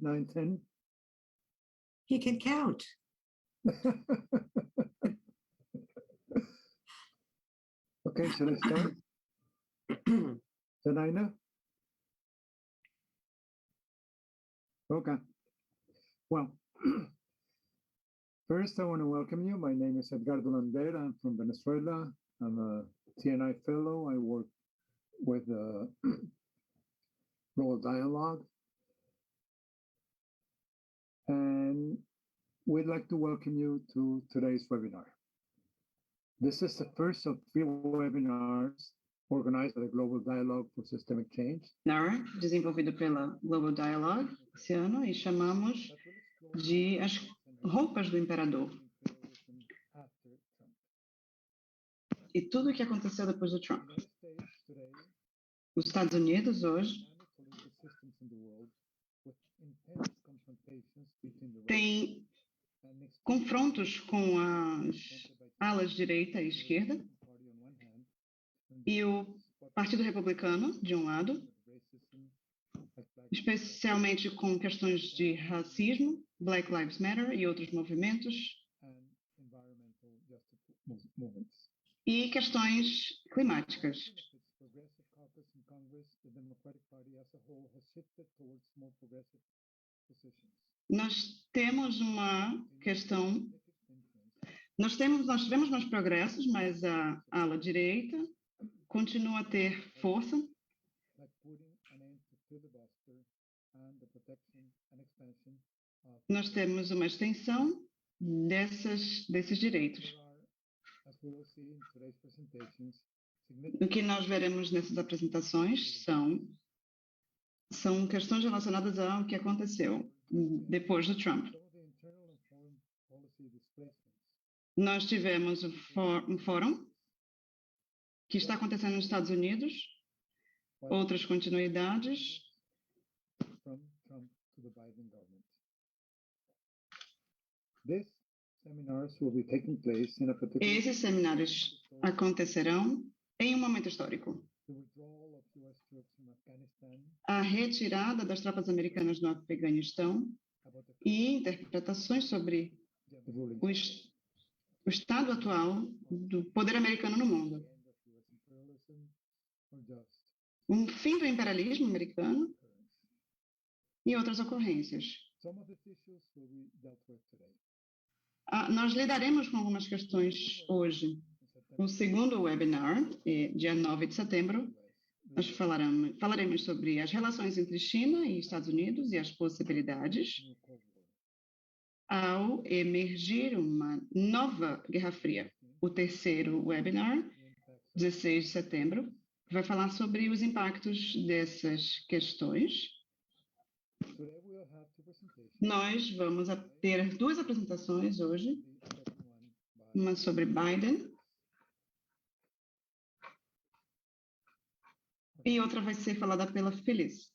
9, 10? He can count. Okay, should I start? Zenaina? Okay. Well, first I want to welcome you. My name is Edgardo Landera. I'm from Venezuela. I'm a TNI fellow. I work with Global Dialogue. And we'd like to welcome you to today's webinar. This is the first of 3 webinars organized by the Global Dialogue for Systemic Change. Desenvolvido pela Global Dialogue esse ano, e chamamos de As Roupas do Imperador. E tudo o que aconteceu depois do Trump. Os Estados Unidos hoje tem confrontos com as alas direita e esquerda e o Partido Republicano, de um lado, especialmente com questões de racismo, Black Lives Matter e outros movimentos, e questões climáticas. Nós temos uma questão, nós tivemos mais progressos, mas a ala direita continua a ter força. Nós temos uma extensão desses direitos. O que nós veremos nessas apresentações são questões relacionadas ao que aconteceu depois do Trump. Nós tivemos um fórum que está acontecendo nos Estados Unidos, outras continuidades. Esses seminários acontecerão em um momento histórico. A retirada das tropas americanas do Afeganistão e interpretações sobre o estado atual do poder americano no mundo. Um fim do imperialismo americano e outras ocorrências. Nós lidaremos com algumas questões hoje. No segundo webinar, dia 9 de setembro, nós falaremos sobre as relações entre China e Estados Unidos e as possibilidades ao emergir uma nova Guerra Fria. O terceiro webinar, 16 de setembro, vai falar sobre os impactos dessas questões. Nós vamos ter 2 apresentações hoje, uma sobre Biden e outra vai ser falada pela Phyllis.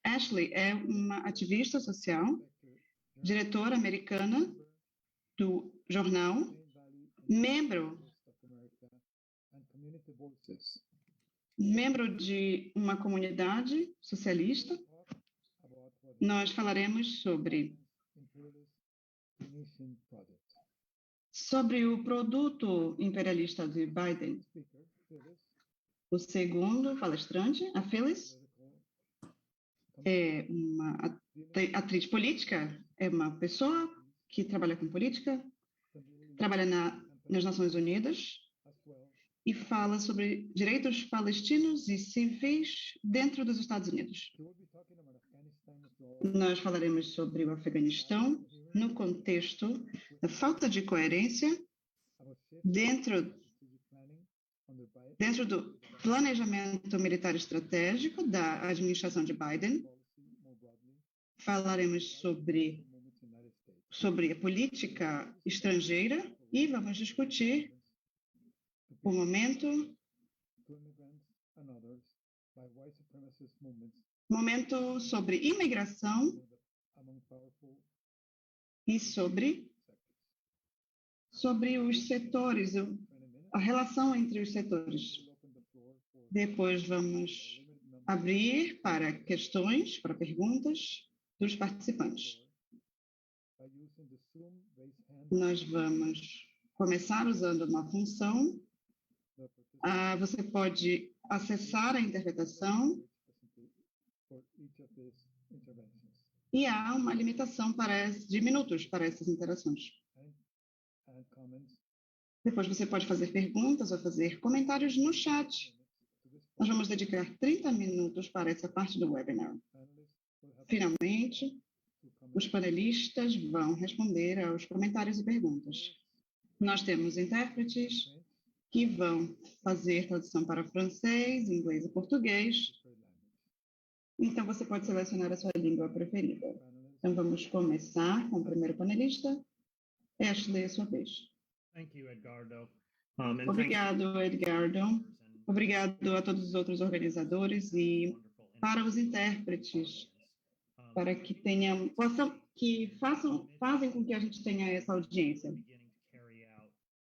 Ashley é uma ativista social, diretora americana do jornal, membro de uma comunidade socialista. Nós falaremos sobre o produto imperialista de Biden. O segundo palestrante, a Phyllis, é uma atriz política, é uma pessoa que trabalha com política, trabalha nas Nações Unidas e fala sobre direitos palestinos e civis dentro dos Estados Unidos. Nós falaremos sobre o Afeganistão no contexto da falta de coerência dentro do planejamento militar estratégico da administração de Biden. Falaremos sobre a política estrangeira e vamos discutir o momento sobre imigração e sobre os setores, a relação entre os setores. Depois vamos abrir para questões, para perguntas dos participantes. Nós vamos começar usando uma função. Você pode acessar a interpretação e há uma limitação de minutos para essas interações. Depois você pode fazer perguntas ou fazer comentários no chat. Nós vamos dedicar 30 minutos para essa parte do webinar. Finalmente, os panelistas vão responder aos comentários e perguntas. Nós temos intérpretes que vão fazer tradução para francês, inglês e português. Então, você pode selecionar a sua língua preferida. Então, vamos começar com o primeiro panelista. Ashley, é a sua vez. Obrigado, Edgardo. Obrigado a todos os outros organizadores e para os intérpretes, para que fazem com que a gente tenha essa audiência.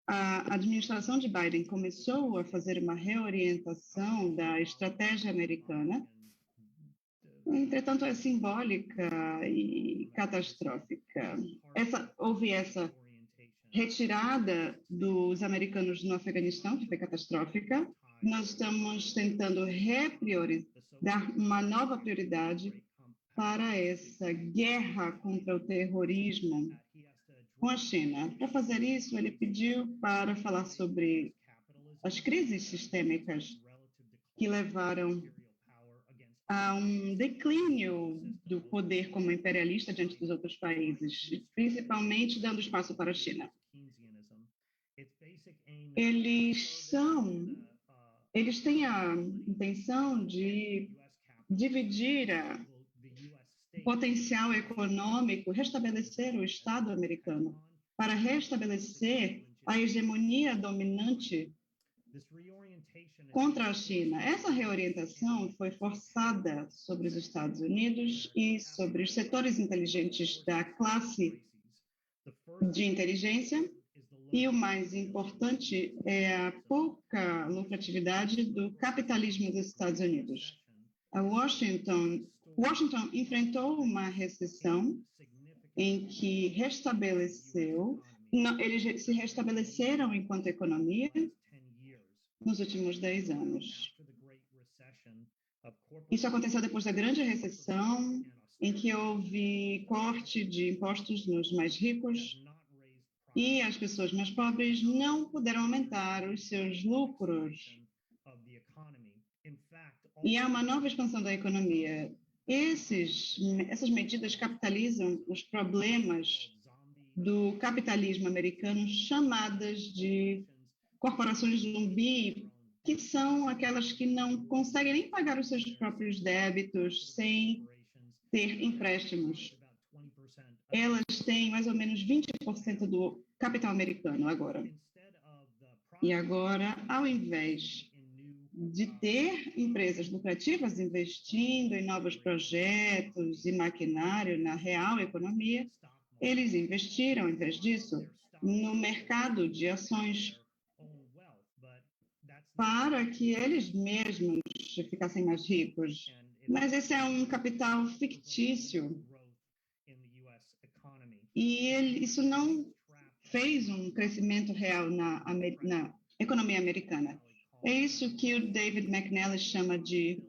A administração de Biden começou a fazer uma reorientação da estratégia americana, entretanto é simbólica e catastrófica. Houve essa retirada dos americanos no Afeganistão, que foi catastrófica. Nós estamos tentando dar uma nova prioridade para essa guerra contra o terrorismo com a China. Para fazer isso, ele pediu para falar sobre as crises sistêmicas que levaram a um declínio do poder como imperialista diante dos outros países, principalmente dando espaço para a China. Eles têm a intenção de dividir o potencial econômico, restabelecer o Estado americano, para restabelecer a hegemonia dominante contra a China. Essa reorientação foi forçada sobre os Estados Unidos e sobre os setores inteligentes da classe de inteligência. E o mais importante é a pouca lucratividade do capitalismo dos Estados Unidos. Washington enfrentou uma recessão em que eles se restabeleceram enquanto economia nos últimos 10 anos. Isso aconteceu depois da grande recessão, em que houve corte de impostos nos mais ricos e as pessoas mais pobres não puderam aumentar os seus lucros. E há uma nova expansão da economia. Essas medidas capitalizam os problemas do capitalismo americano, chamadas de corporações zumbi, que são aquelas que não conseguem nem pagar os seus próprios débitos sem ter empréstimos. Elas têm mais ou menos 20% do capital americano agora. E agora, ao invés de ter empresas lucrativas investindo em novos projetos e maquinário na real economia, eles investiram, em vez disso, no mercado de ações para que eles mesmos ficassem mais ricos. Mas esse é um capital fictício. E isso não fez um crescimento real na economia americana. É isso que o David McNally chama de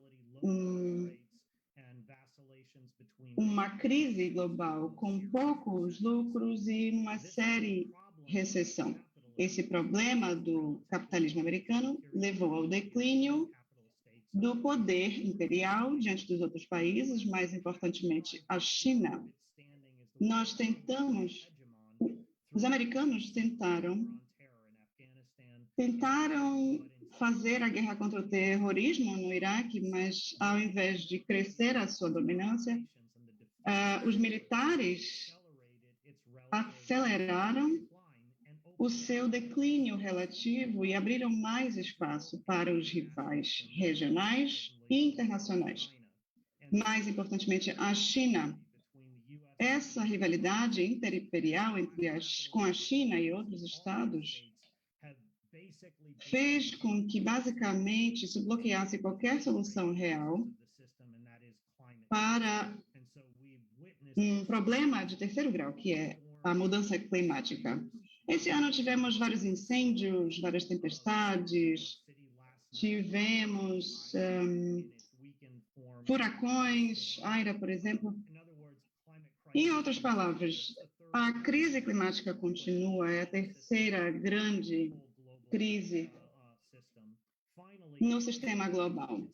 uma crise global, com poucos lucros e uma séria recessão. Esse problema do capitalismo americano levou ao declínio do poder imperial diante dos outros países, mais importantemente a China. Os americanos tentaram fazer a guerra contra o terrorismo no Iraque, mas ao invés de crescer a sua dominância, os militares aceleraram o seu declínio relativo e abriram mais espaço para os rivais regionais e internacionais. Mais importantemente, a China. Essa rivalidade interimperial com a China e outros estados fez com que, basicamente, se bloqueasse qualquer solução real para um problema de terceiro grau, que é a mudança climática. Esse ano tivemos vários incêndios, várias tempestades, tivemos furacões, Aira, por exemplo. Em outras palavras, a crise climática continua, é a terceira grande crise no sistema global.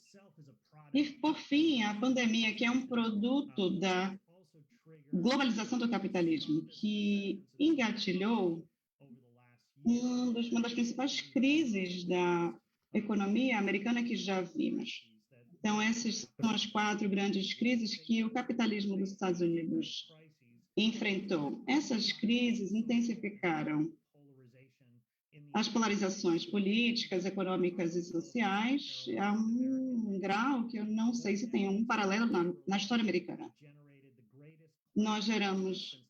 E, por fim, a pandemia, que é um produto da globalização do capitalismo, que engatilhou uma das principais crises da economia americana que já vimos. Então, essas são as 4 grandes crises que o capitalismo dos Estados Unidos enfrentou. Essas crises intensificaram as polarizações políticas, econômicas e sociais a um grau que eu não sei se tem um paralelo na história americana.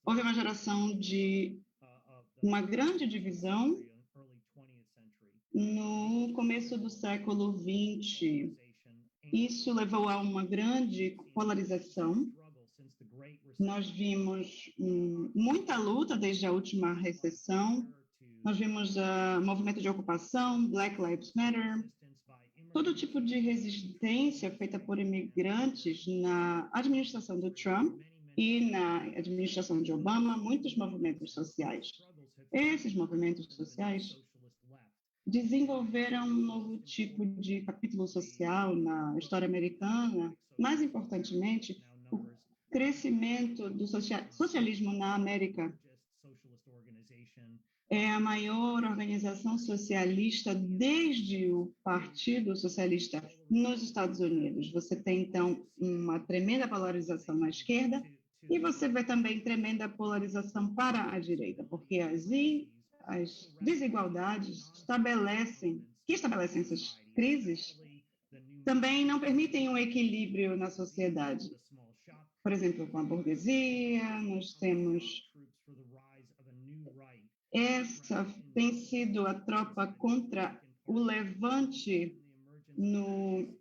Houve uma geração de uma grande divisão no começo do século XX. Isso levou a uma grande polarização. Nós vimos muita luta desde a última recessão. Nós vimos o movimento de ocupação, Black Lives Matter, todo tipo de resistência feita por imigrantes na administração do Trump e na administração de Obama, muitos movimentos sociais. Esses movimentos sociais desenvolveram um novo tipo de capítulo social na história americana. Mais importantemente, o crescimento do socialismo na América. É a maior organização socialista desde o Partido Socialista nos Estados Unidos. Você tem, então, uma tremenda polarização na esquerda e você vê também tremenda polarização para a direita, porque as desigualdades que estabelecem essas crises também não permitem um equilíbrio na sociedade. Por exemplo, com a burguesia, nós temos... Essa tem sido a tropa contra o levante no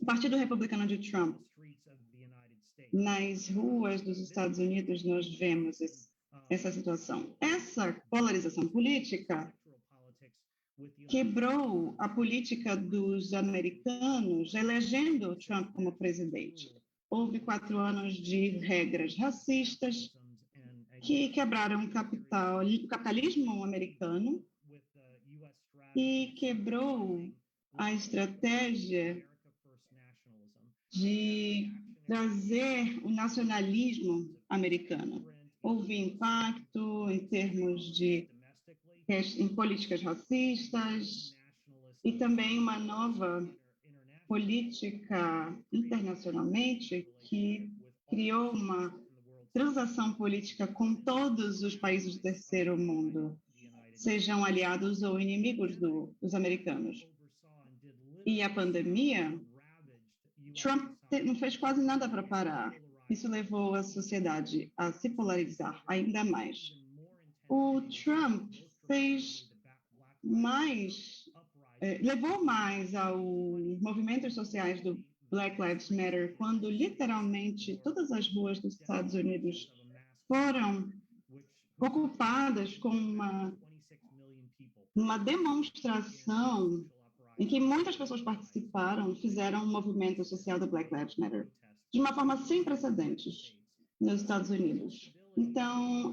Partido Republicano de Trump. Nas ruas dos Estados Unidos, nós vemos essa situação. Essa polarização política quebrou a política dos americanos, elegendo Trump como presidente. Houve 4 anos de regras racistas que quebraram o capitalismo americano e quebrou a estratégia de trazer o nacionalismo americano. Houve impacto em termos em políticas racistas e também uma nova política internacionalmente que criou uma transação política com todos os países do terceiro mundo, sejam aliados ou inimigos dos americanos. E a pandemia, Trump não fez quase nada para parar. Isso levou a sociedade a se polarizar ainda mais. O Trump levou mais aos movimentos sociais do Black Lives Matter, quando literalmente todas as ruas dos Estados Unidos foram ocupadas com uma demonstração em que muitas pessoas participaram, fizeram um movimento social do Black Lives Matter de uma forma sem precedentes nos Estados Unidos. Então,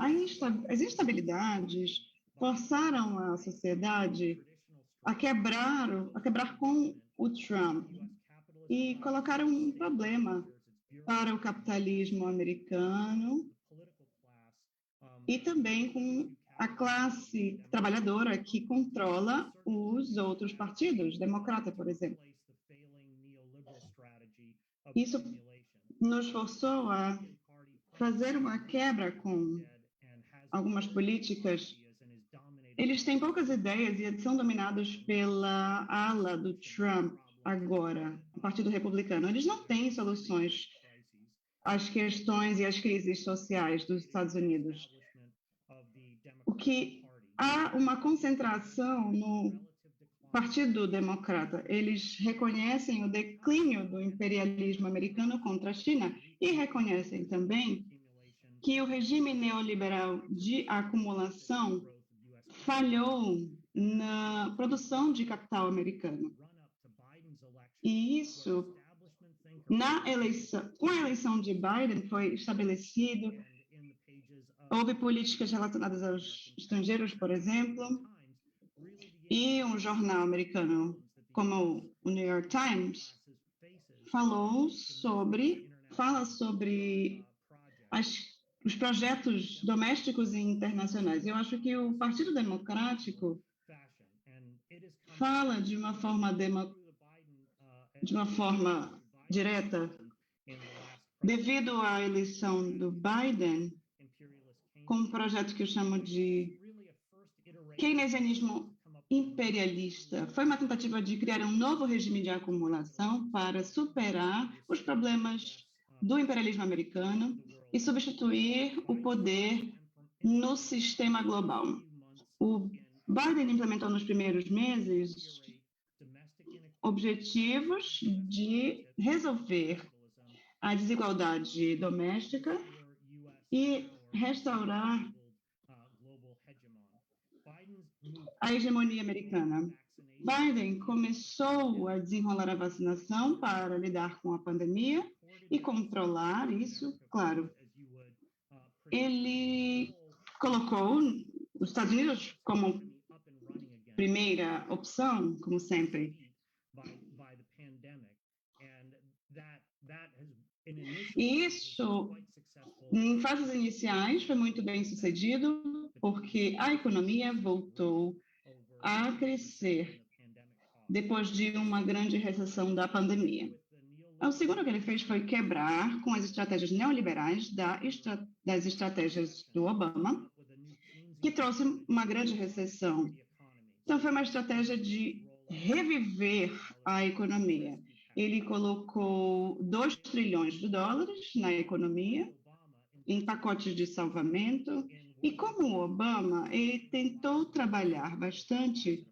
as instabilidades forçaram a sociedade a quebrar com o Trump e colocaram um problema para o capitalismo americano e também com a classe trabalhadora que controla os outros partidos, democrata, por exemplo. Isso nos forçou a fazer uma quebra com algumas políticas. Eles têm poucas ideias e são dominados pela ala do Trump agora, o Partido Republicano. Eles não têm soluções às questões e às crises sociais dos Estados Unidos. O que há uma concentração no Partido Democrata. Eles reconhecem o declínio do imperialismo americano contra a China e reconhecem também que o regime neoliberal de acumulação falhou na produção de capital americano. E isso, com a eleição de Biden, foi estabelecido. Houve políticas relacionadas aos estrangeiros, por exemplo, e um jornal americano como o New York Times fala sobre os projetos domésticos e internacionais. Eu acho que o Partido Democrático fala de uma forma direta, devido à eleição do Biden, com um projeto que eu chamo de keynesianismo imperialista. Foi uma tentativa de criar um novo regime de acumulação para superar os problemas do imperialismo americano e substituir o poder no sistema global. O Biden implementou nos primeiros meses objetivos de resolver a desigualdade doméstica e restaurar a hegemonia americana. Biden começou a desenrolar a vacinação para lidar com a pandemia e controlar isso, claro. Ele colocou os Estados Unidos como primeira opção, como sempre. E isso, em fases iniciais, foi muito bem sucedido, porque a economia voltou a crescer depois de uma grande recessão da pandemia. O segundo que ele fez foi quebrar com as estratégias neoliberais das estratégias do Obama, que trouxe uma grande recessão. Então, foi uma estratégia de reviver a economia. Ele colocou 2 trilhões de dólares na economia, em pacotes de salvamento, e como o Obama, ele tentou trabalhar bastante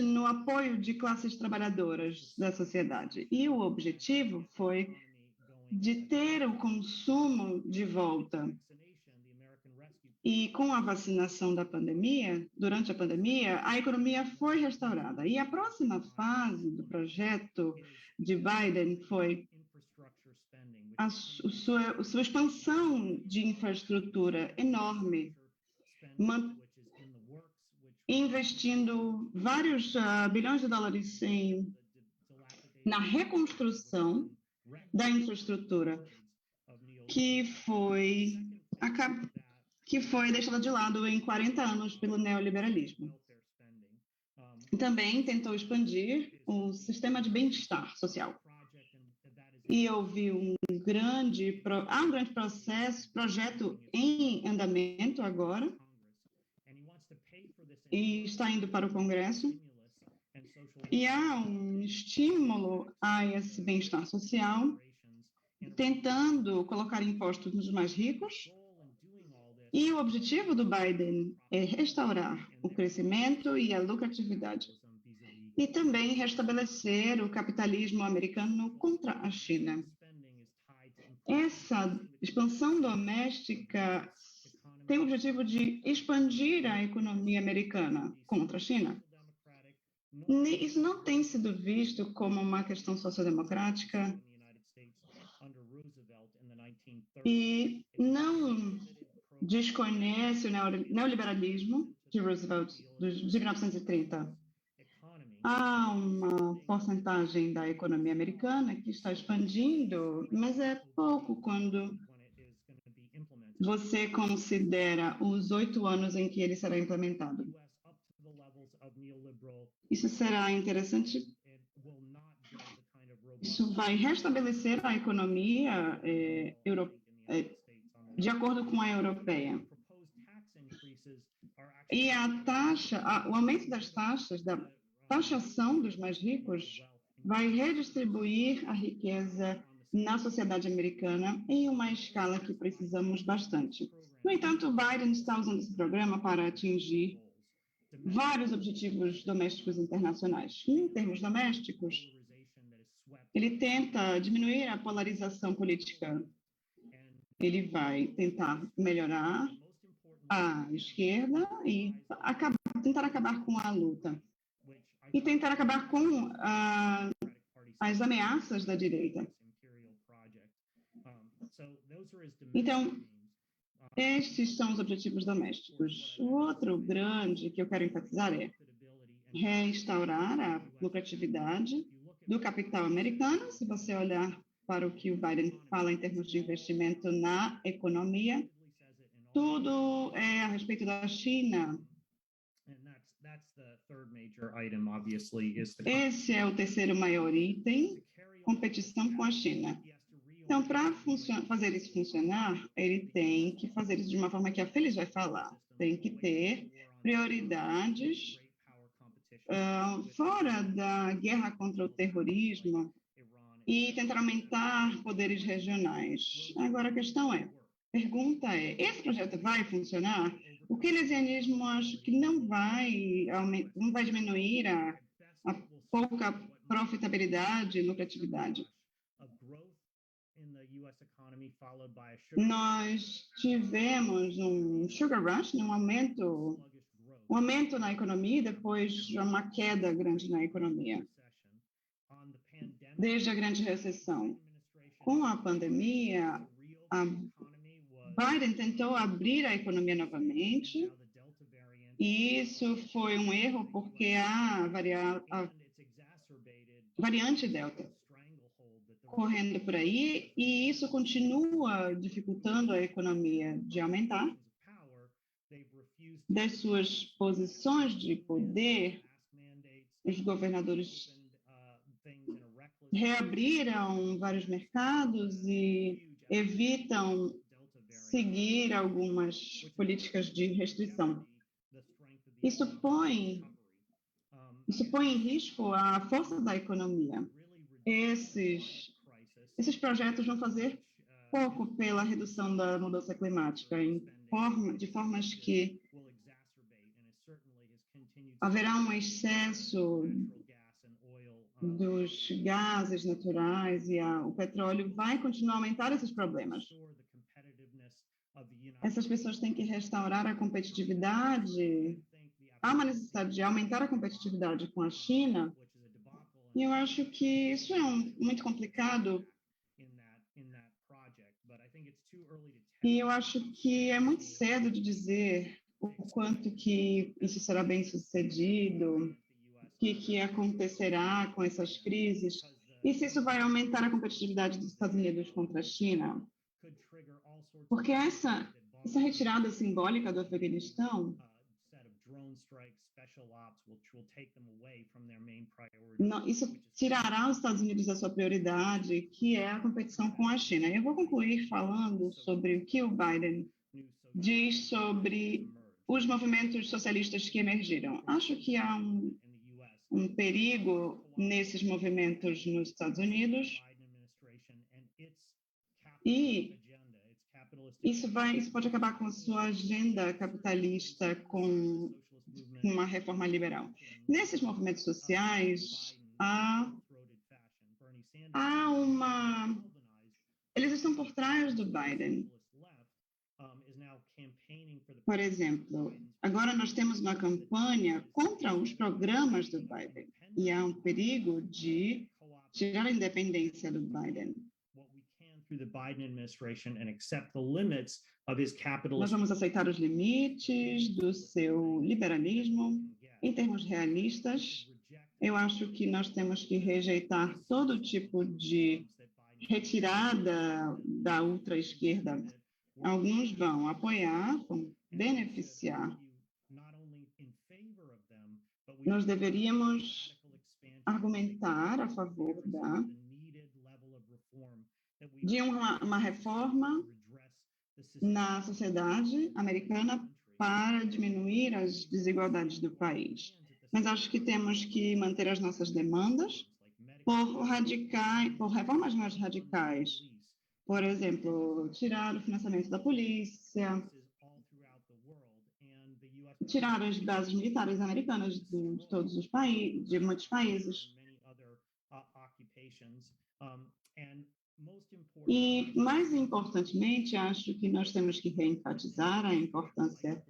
no apoio de classes trabalhadoras da sociedade. E o objetivo foi de ter o consumo de volta. E com a vacinação da pandemia, durante a pandemia, a economia foi restaurada. E a próxima fase do projeto de Biden foi a sua expansão de infraestrutura enorme, investindo vários bilhões de dólares na reconstrução da infraestrutura que foi deixada de lado em 40 anos pelo neoliberalismo. Também tentou expandir o sistema de bem-estar social. E houve um grande projeto em andamento agora, e está indo para o Congresso, e há um estímulo a esse bem-estar social, tentando colocar impostos nos mais ricos, e o objetivo do Biden é restaurar o crescimento e a lucratividade, e também restabelecer o capitalismo americano contra a China. Essa expansão doméstica tem o objetivo de expandir a economia americana contra a China. Isso não tem sido visto como uma questão sociodemocrática e não desconhece o neoliberalismo de Roosevelt de 1930. Há uma porcentagem da economia americana que está expandindo, mas é pouco quando você considera os 8 anos em que ele será implementado. Isso será interessante. Isso vai restabelecer a economia de acordo com a europeia. E o aumento das taxas, da taxação dos mais ricos, vai redistribuir a riqueza na sociedade americana em uma escala que precisamos bastante. No entanto, Biden está usando esse programa para atingir vários objetivos domésticos internacionais. Em termos domésticos, ele tenta diminuir a polarização política. Ele vai tentar melhorar a esquerda e tentar acabar com a luta. E tentar acabar com as ameaças da direita. Então, estes são os objetivos domésticos. O outro grande que eu quero enfatizar é restaurar a lucratividade do capital americano. Se você olhar para o que o Biden fala em termos de investimento na economia, tudo é a respeito da China. Esse é o terceiro maior item, competição com a China. Então, para fazer isso funcionar, ele tem que fazer isso de uma forma que a Feliz vai falar. Tem que ter prioridades fora da guerra contra o terrorismo e tentar aumentar poderes regionais. Agora, a questão pergunta é, esse projeto vai funcionar? O keynesianismo acho que não vai diminuir a pouca profitabilidade e lucratividade. Nós tivemos um sugar rush, um aumento na economia e depois uma queda grande na economia. Desde a grande recessão. Com a pandemia, Biden tentou abrir a economia novamente e isso foi um erro porque a variante Delta correndo por aí e isso continua dificultando a economia de aumentar. Das suas posições de poder, os governadores reabriram vários mercados e evitam seguir algumas políticas de restrição. Isso põe em risco a força da economia. Esses projetos vão fazer pouco pela redução da mudança climática, de formas que haverá um excesso dos gases naturais e o petróleo vai continuar a aumentar esses problemas. Essas pessoas têm que restaurar a competitividade. Há uma necessidade de aumentar a competitividade com a China. E eu acho que isso é muito complicado. E eu acho que é muito cedo de dizer o quanto que isso será bem sucedido, o que acontecerá com essas crises, e se isso vai aumentar a competitividade dos Estados Unidos contra a China. Porque essa retirada simbólica do Afeganistão isso tirará os Estados Unidos da sua prioridade, que é a competição com a China. Eu vou concluir falando sobre o que o Biden diz sobre os movimentos socialistas que emergiram. Acho que há um perigo nesses movimentos nos Estados Unidos e isso pode acabar com a sua agenda capitalista com uma reforma liberal. Nesses movimentos sociais, eles estão por trás do Biden. Por exemplo, agora nós temos uma campanha contra os programas do Biden e há um perigo de tirar a independência do Biden. Nós vamos aceitar os limites do seu liberalismo. Em termos realistas, eu acho que nós temos que rejeitar todo tipo de retirada da ultra-esquerda. Alguns vão apoiar, vão beneficiar. Nós deveríamos argumentar a favor de uma reforma na sociedade americana para diminuir as desigualdades do país. Mas acho que temos que manter as nossas demandas por reformas mais radicais. Por exemplo, tirar o financiamento da polícia, tirar as bases militares americanas de todos os países, de muitos países. E, mais importantemente, acho que nós temos que reenfatizar a importância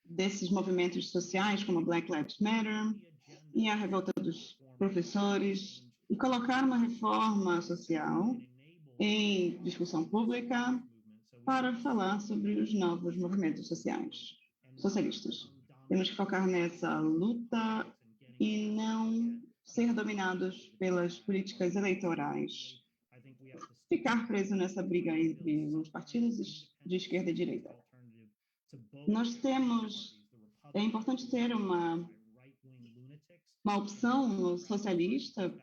desses movimentos sociais, como Black Lives Matter e a revolta dos professores, e colocar uma reforma social em discussão pública para falar sobre os novos movimentos socialistas. Temos que focar nessa luta e não ser dominados pelas políticas eleitorais, ficar preso nessa briga entre os partidos de esquerda e direita. É importante ter uma opção socialista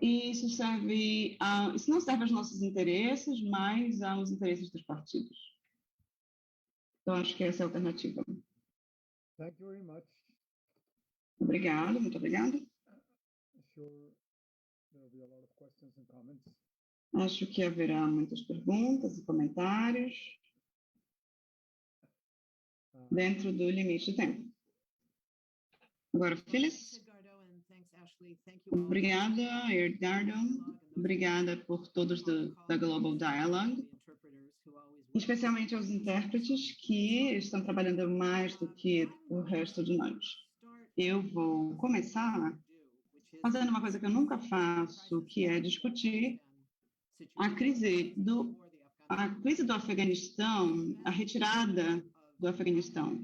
e isso não serve aos nossos interesses, mas aos interesses dos partidos. Então, acho que essa é a alternativa. Thank you very much. Obrigado, muito obrigado. Sure, there will be a lot of questions and comments. Acho que haverá muitas perguntas e comentários dentro do limite de tempo. Agora, Phyllis. Obrigada, Edgardo. Obrigada por todos da Global Dialogue, especialmente aos intérpretes que estão trabalhando mais do que o resto de nós. Eu vou começar fazendo uma coisa que eu nunca faço, que é discutir a crise do Afeganistão, a retirada do Afeganistão,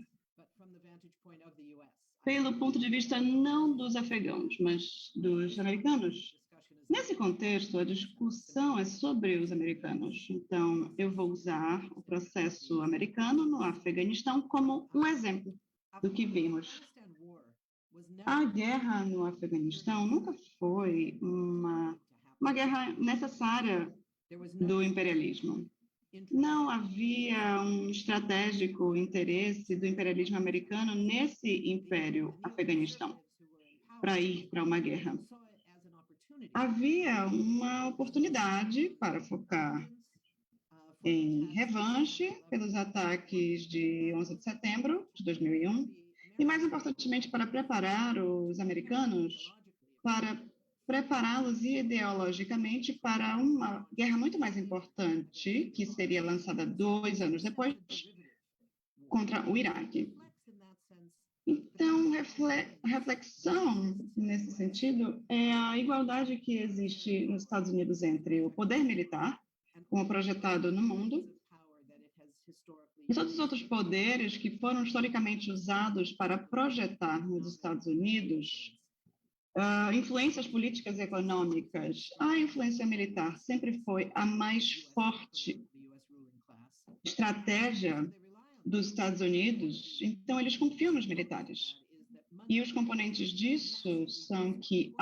pelo ponto de vista não dos afegãos, mas dos americanos. Nesse contexto, a discussão é sobre os americanos. Então, eu vou usar o processo americano no Afeganistão como um exemplo do que vimos. A guerra no Afeganistão nunca foi uma guerra necessária do imperialismo. Não havia um estratégico interesse do imperialismo americano nesse império Afeganistão para ir para uma guerra. Havia uma oportunidade para focar em revanche pelos ataques de 11 de setembro de 2001 e, mais importantemente, para preparar os americanos, para prepará-los ideologicamente para uma guerra muito mais importante, que seria lançada 2 anos depois, contra o Iraque. Então, a reflexão nesse sentido é a igualdade que existe nos Estados Unidos entre o poder militar, como projetado no mundo, e todos os outros poderes que foram historicamente usados para projetar nos Estados Unidos influências políticas e econômicas. A influência militar sempre foi a mais forte estratégia dos Estados Unidos, então eles confiam nos militares. E os componentes disso são que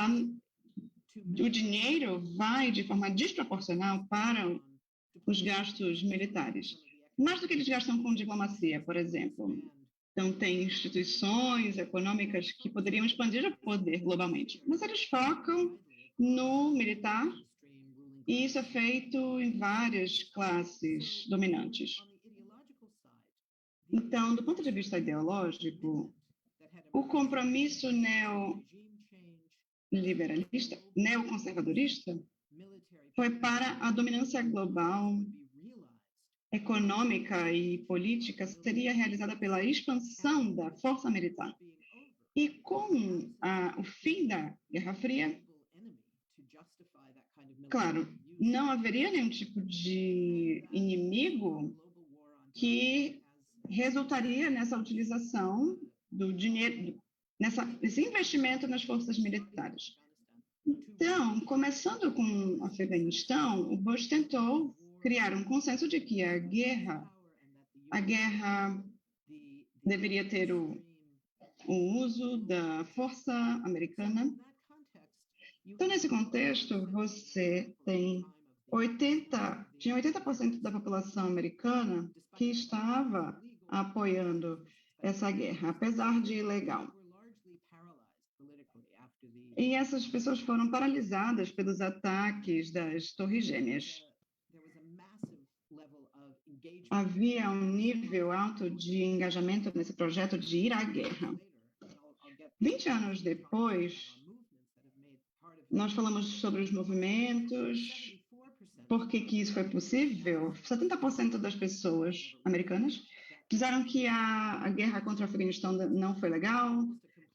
o dinheiro vai de forma desproporcional para os gastos militares. Mais do que eles gastam com diplomacia, por exemplo. Então, tem instituições econômicas que poderiam expandir o poder globalmente, mas eles focam no militar e isso é feito em várias classes dominantes. Então, do ponto de vista ideológico, o compromisso neoliberalista, neoconservadorista, foi para a dominância global econômica e política seria realizada pela expansão da força militar. E com o fim da Guerra Fria, claro, não haveria nenhum tipo de inimigo que resultaria nessa utilização do dinheiro, nesse investimento nas forças militares. Então, começando com o Afeganistão, o Bush tentou criar um consenso de que a guerra deveria ter o uso da força americana. Então, nesse contexto, você tinha 80% da população americana que estava apoiando essa guerra, apesar de ilegal. E essas pessoas foram paralisadas pelos ataques das Torres Gêmeas. havia um nível alto de engajamento nesse projeto de ir à guerra. 20 anos depois, nós falamos sobre os movimentos, por que isso foi possível. 70% das pessoas americanas disseram que a guerra contra o Afeganistão não foi legal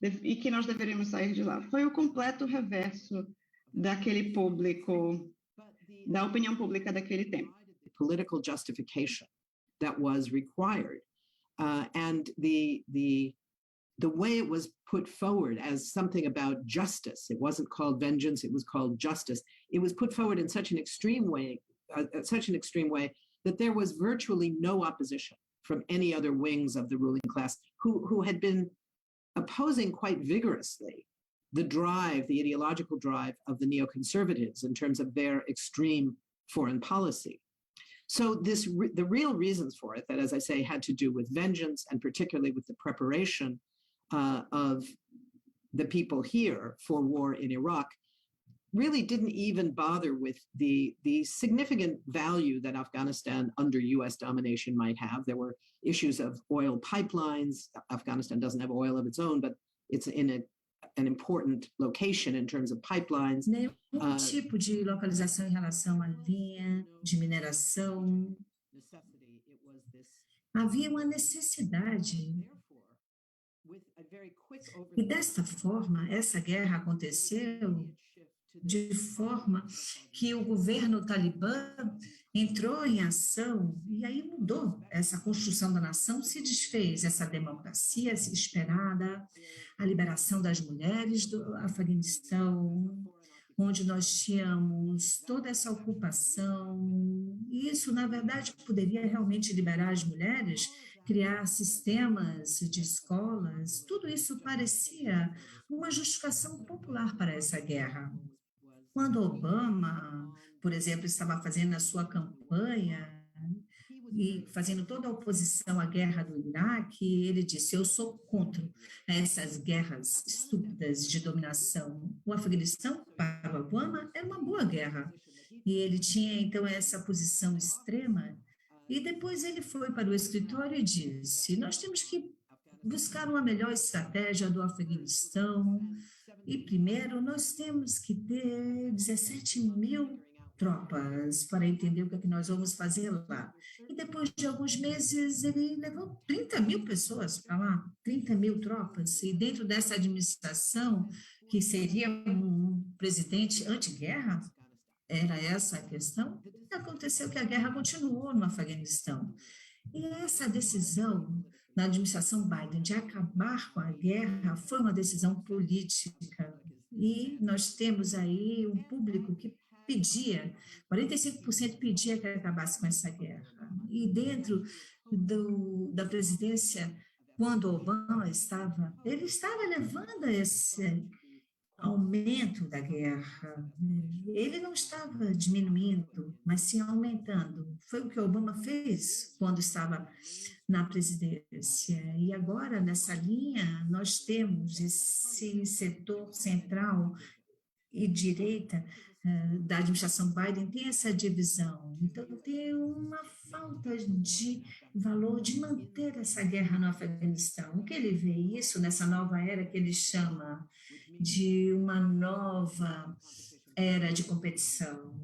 e que nós deveríamos sair de lá. Foi o completo reverso daquele público, da opinião pública daquele tempo. Political justification that was required, and the way it was put forward as something about justice. It wasn't called vengeance; it was called justice. It was put forward in such an extreme way, that there was virtually no opposition from any other wings of the ruling class who had been opposing quite vigorously the drive, the ideological drive of the neoconservatives in terms of their extreme foreign policy. So the real reasons for it, that, as I say, had to do with vengeance and particularly with the preparation of the people here for war in Iraq, really didn't even bother with the significant value that Afghanistan under US domination might have. There were issues of oil pipelines. Afghanistan doesn't have oil of its own, but it's in an important location in terms of pipelines. Nenhum tipo de localização em relação à linha de mineração. Havia uma necessidade. E desta forma, essa guerra aconteceu de forma que o governo talibã entrou em ação e aí mudou. Essa construção da nação se desfez, essa democracia esperada, a liberação das mulheres do Afeganistão, onde nós tínhamos toda essa ocupação. E isso, na verdade, poderia realmente liberar as mulheres, criar sistemas de escolas. Tudo isso parecia uma justificação popular para essa guerra. Quando Obama, por exemplo, estava fazendo a sua campanha e fazendo toda a oposição à guerra do Iraque, ele disse: eu sou contra essas guerras estúpidas de dominação. O Afeganistão, para Obama, era uma boa guerra. E ele tinha, então, essa posição extrema. E depois ele foi para o escritório e disse: nós temos que buscar uma melhor estratégia do Afeganistão. E, primeiro, nós temos que ter 17 mil tropas para entender o que é que nós vamos fazer lá. E depois de alguns meses, ele levou 30 mil pessoas para lá, 30 mil tropas. E dentro dessa administração, que seria um presidente anti-guerra, era essa a questão, aconteceu que a guerra continuou no Afeganistão. E essa decisão na administração Biden de acabar com a guerra foi uma decisão política. E nós temos aí um público que pedia, 45% pedia que acabasse com essa guerra. E dentro da presidência, quando Obama estava, ele estava levando esse aumento da guerra. Ele não estava diminuindo, mas sim aumentando. Foi o que Obama fez quando estava na presidência. E agora, nessa linha, nós temos esse setor central e direita da administração Biden tem essa divisão. Então, tem uma falta de valor de manter essa guerra no Afeganistão. O que ele vê isso nessa nova era que ele chama de uma nova era de competição.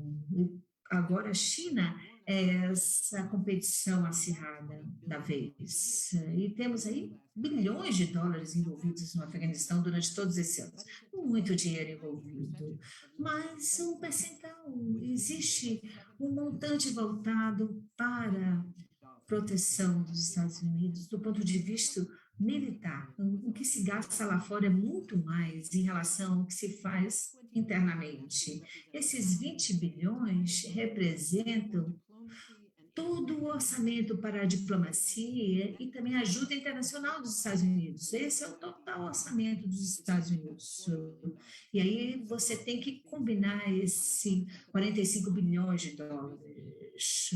Agora a China é essa competição acirrada da vez. E temos aí bilhões de dólares envolvidos no Afeganistão durante todos esses anos. Muito dinheiro envolvido, mas um percentual. Existe um montante voltado para proteção dos Estados Unidos do ponto de vista militar. O que se gasta lá fora é muito mais em relação ao que se faz internamente. Esses 20 bilhões representam todo o orçamento para a diplomacia e também a ajuda internacional dos Estados Unidos. Esse é o total orçamento dos Estados Unidos. E aí você tem que combinar esse 45 bilhões de dólares.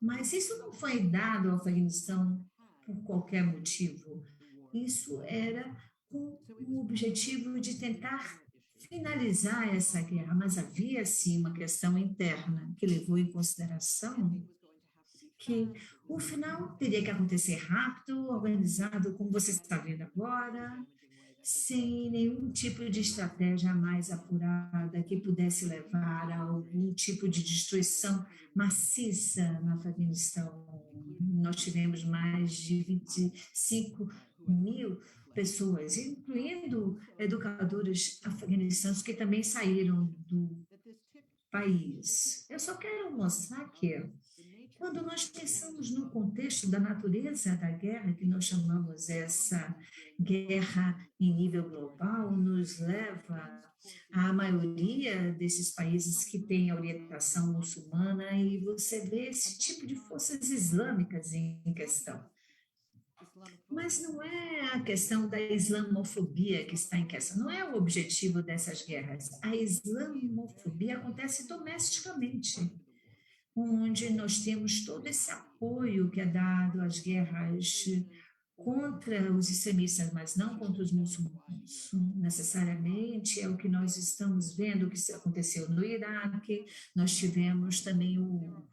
Mas isso não foi dado ao Afeganistão por qualquer motivo. Isso era com o objetivo de tentar finalizar essa guerra, mas havia, sim, uma questão interna que levou em consideração que o final teria que acontecer rápido, organizado, como você está vendo agora, sem nenhum tipo de estratégia mais apurada que pudesse levar a algum tipo de destruição maciça no Afeganistão. Nós tivemos mais de 25 mil pessoas, incluindo educadores afeganistanos que também saíram do país. Eu só quero mostrar que quando nós pensamos no contexto da natureza da guerra, que nós chamamos essa guerra em nível global, nos leva à maioria desses países que têm a orientação muçulmana, e você vê esse tipo de forças islâmicas em questão. Mas não é a questão da islamofobia que está em questão, não é o objetivo dessas guerras. A islamofobia acontece domesticamente, onde nós temos todo esse apoio que é dado às guerras contra os extremistas, mas não contra os muçulmanos. Necessariamente é o que nós estamos vendo que aconteceu no Iraque. Nós tivemos também o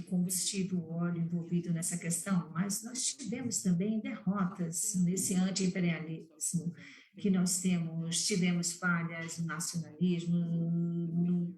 combustível, o óleo envolvido nessa questão, mas nós tivemos também derrotas nesse anti-imperialismo que nós tivemos falhas no nacionalismo, no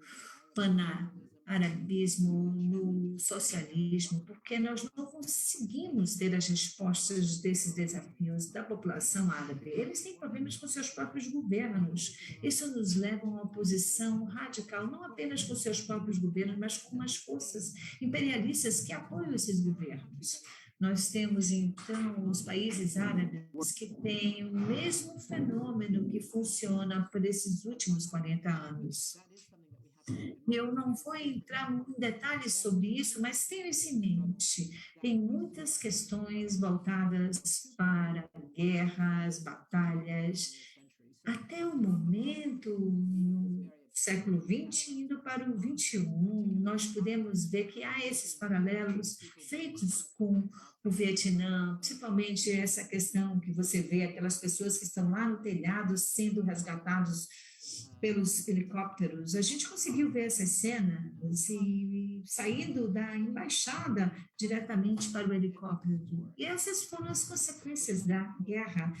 panarabismo, no socialismo, porque nós não conseguimos ter as respostas desses desafios da população árabe. Eles têm problemas com seus próprios governos. Isso nos leva a uma posição radical, não apenas com seus próprios governos, mas com as forças imperialistas que apoiam esses governos. Nós temos, então, os países árabes que têm o mesmo fenômeno que funciona por esses últimos 40 anos. Eu não vou entrar em detalhes sobre isso, mas tenha isso em mente. Tem muitas questões voltadas para guerras, batalhas, até o momento, no século XX, indo para o XXI, nós podemos ver que há esses paralelos feitos com o Vietnã, principalmente essa questão que você vê, aquelas pessoas que estão lá no telhado sendo resgatados pelos helicópteros. A gente conseguiu ver essas cenas e saindo da embaixada diretamente para o helicóptero. E essas foram as consequências da guerra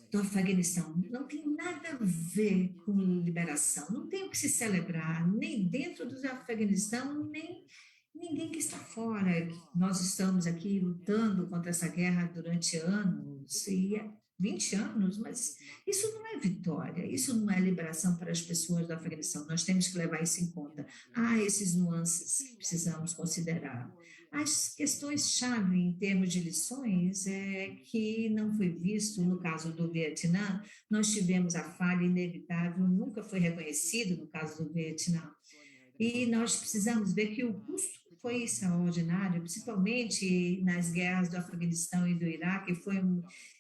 do Afeganistão. Não tem nada a ver com liberação, não tem o que se celebrar, nem dentro do Afeganistão, nem ninguém que está fora. Nós estamos aqui lutando contra essa guerra durante anos, e 20 anos, mas isso não é vitória, isso não é liberação para as pessoas do Afeganistão. Nós temos que levar isso em conta. Há esses nuances que precisamos considerar. As questões-chave em termos de lições é que não foi visto no caso do Vietnã, nós tivemos a falha inevitável, nunca foi reconhecido no caso do Vietnã. E nós precisamos ver que o custo foi extraordinário, principalmente nas guerras do Afeganistão e do Iraque, foi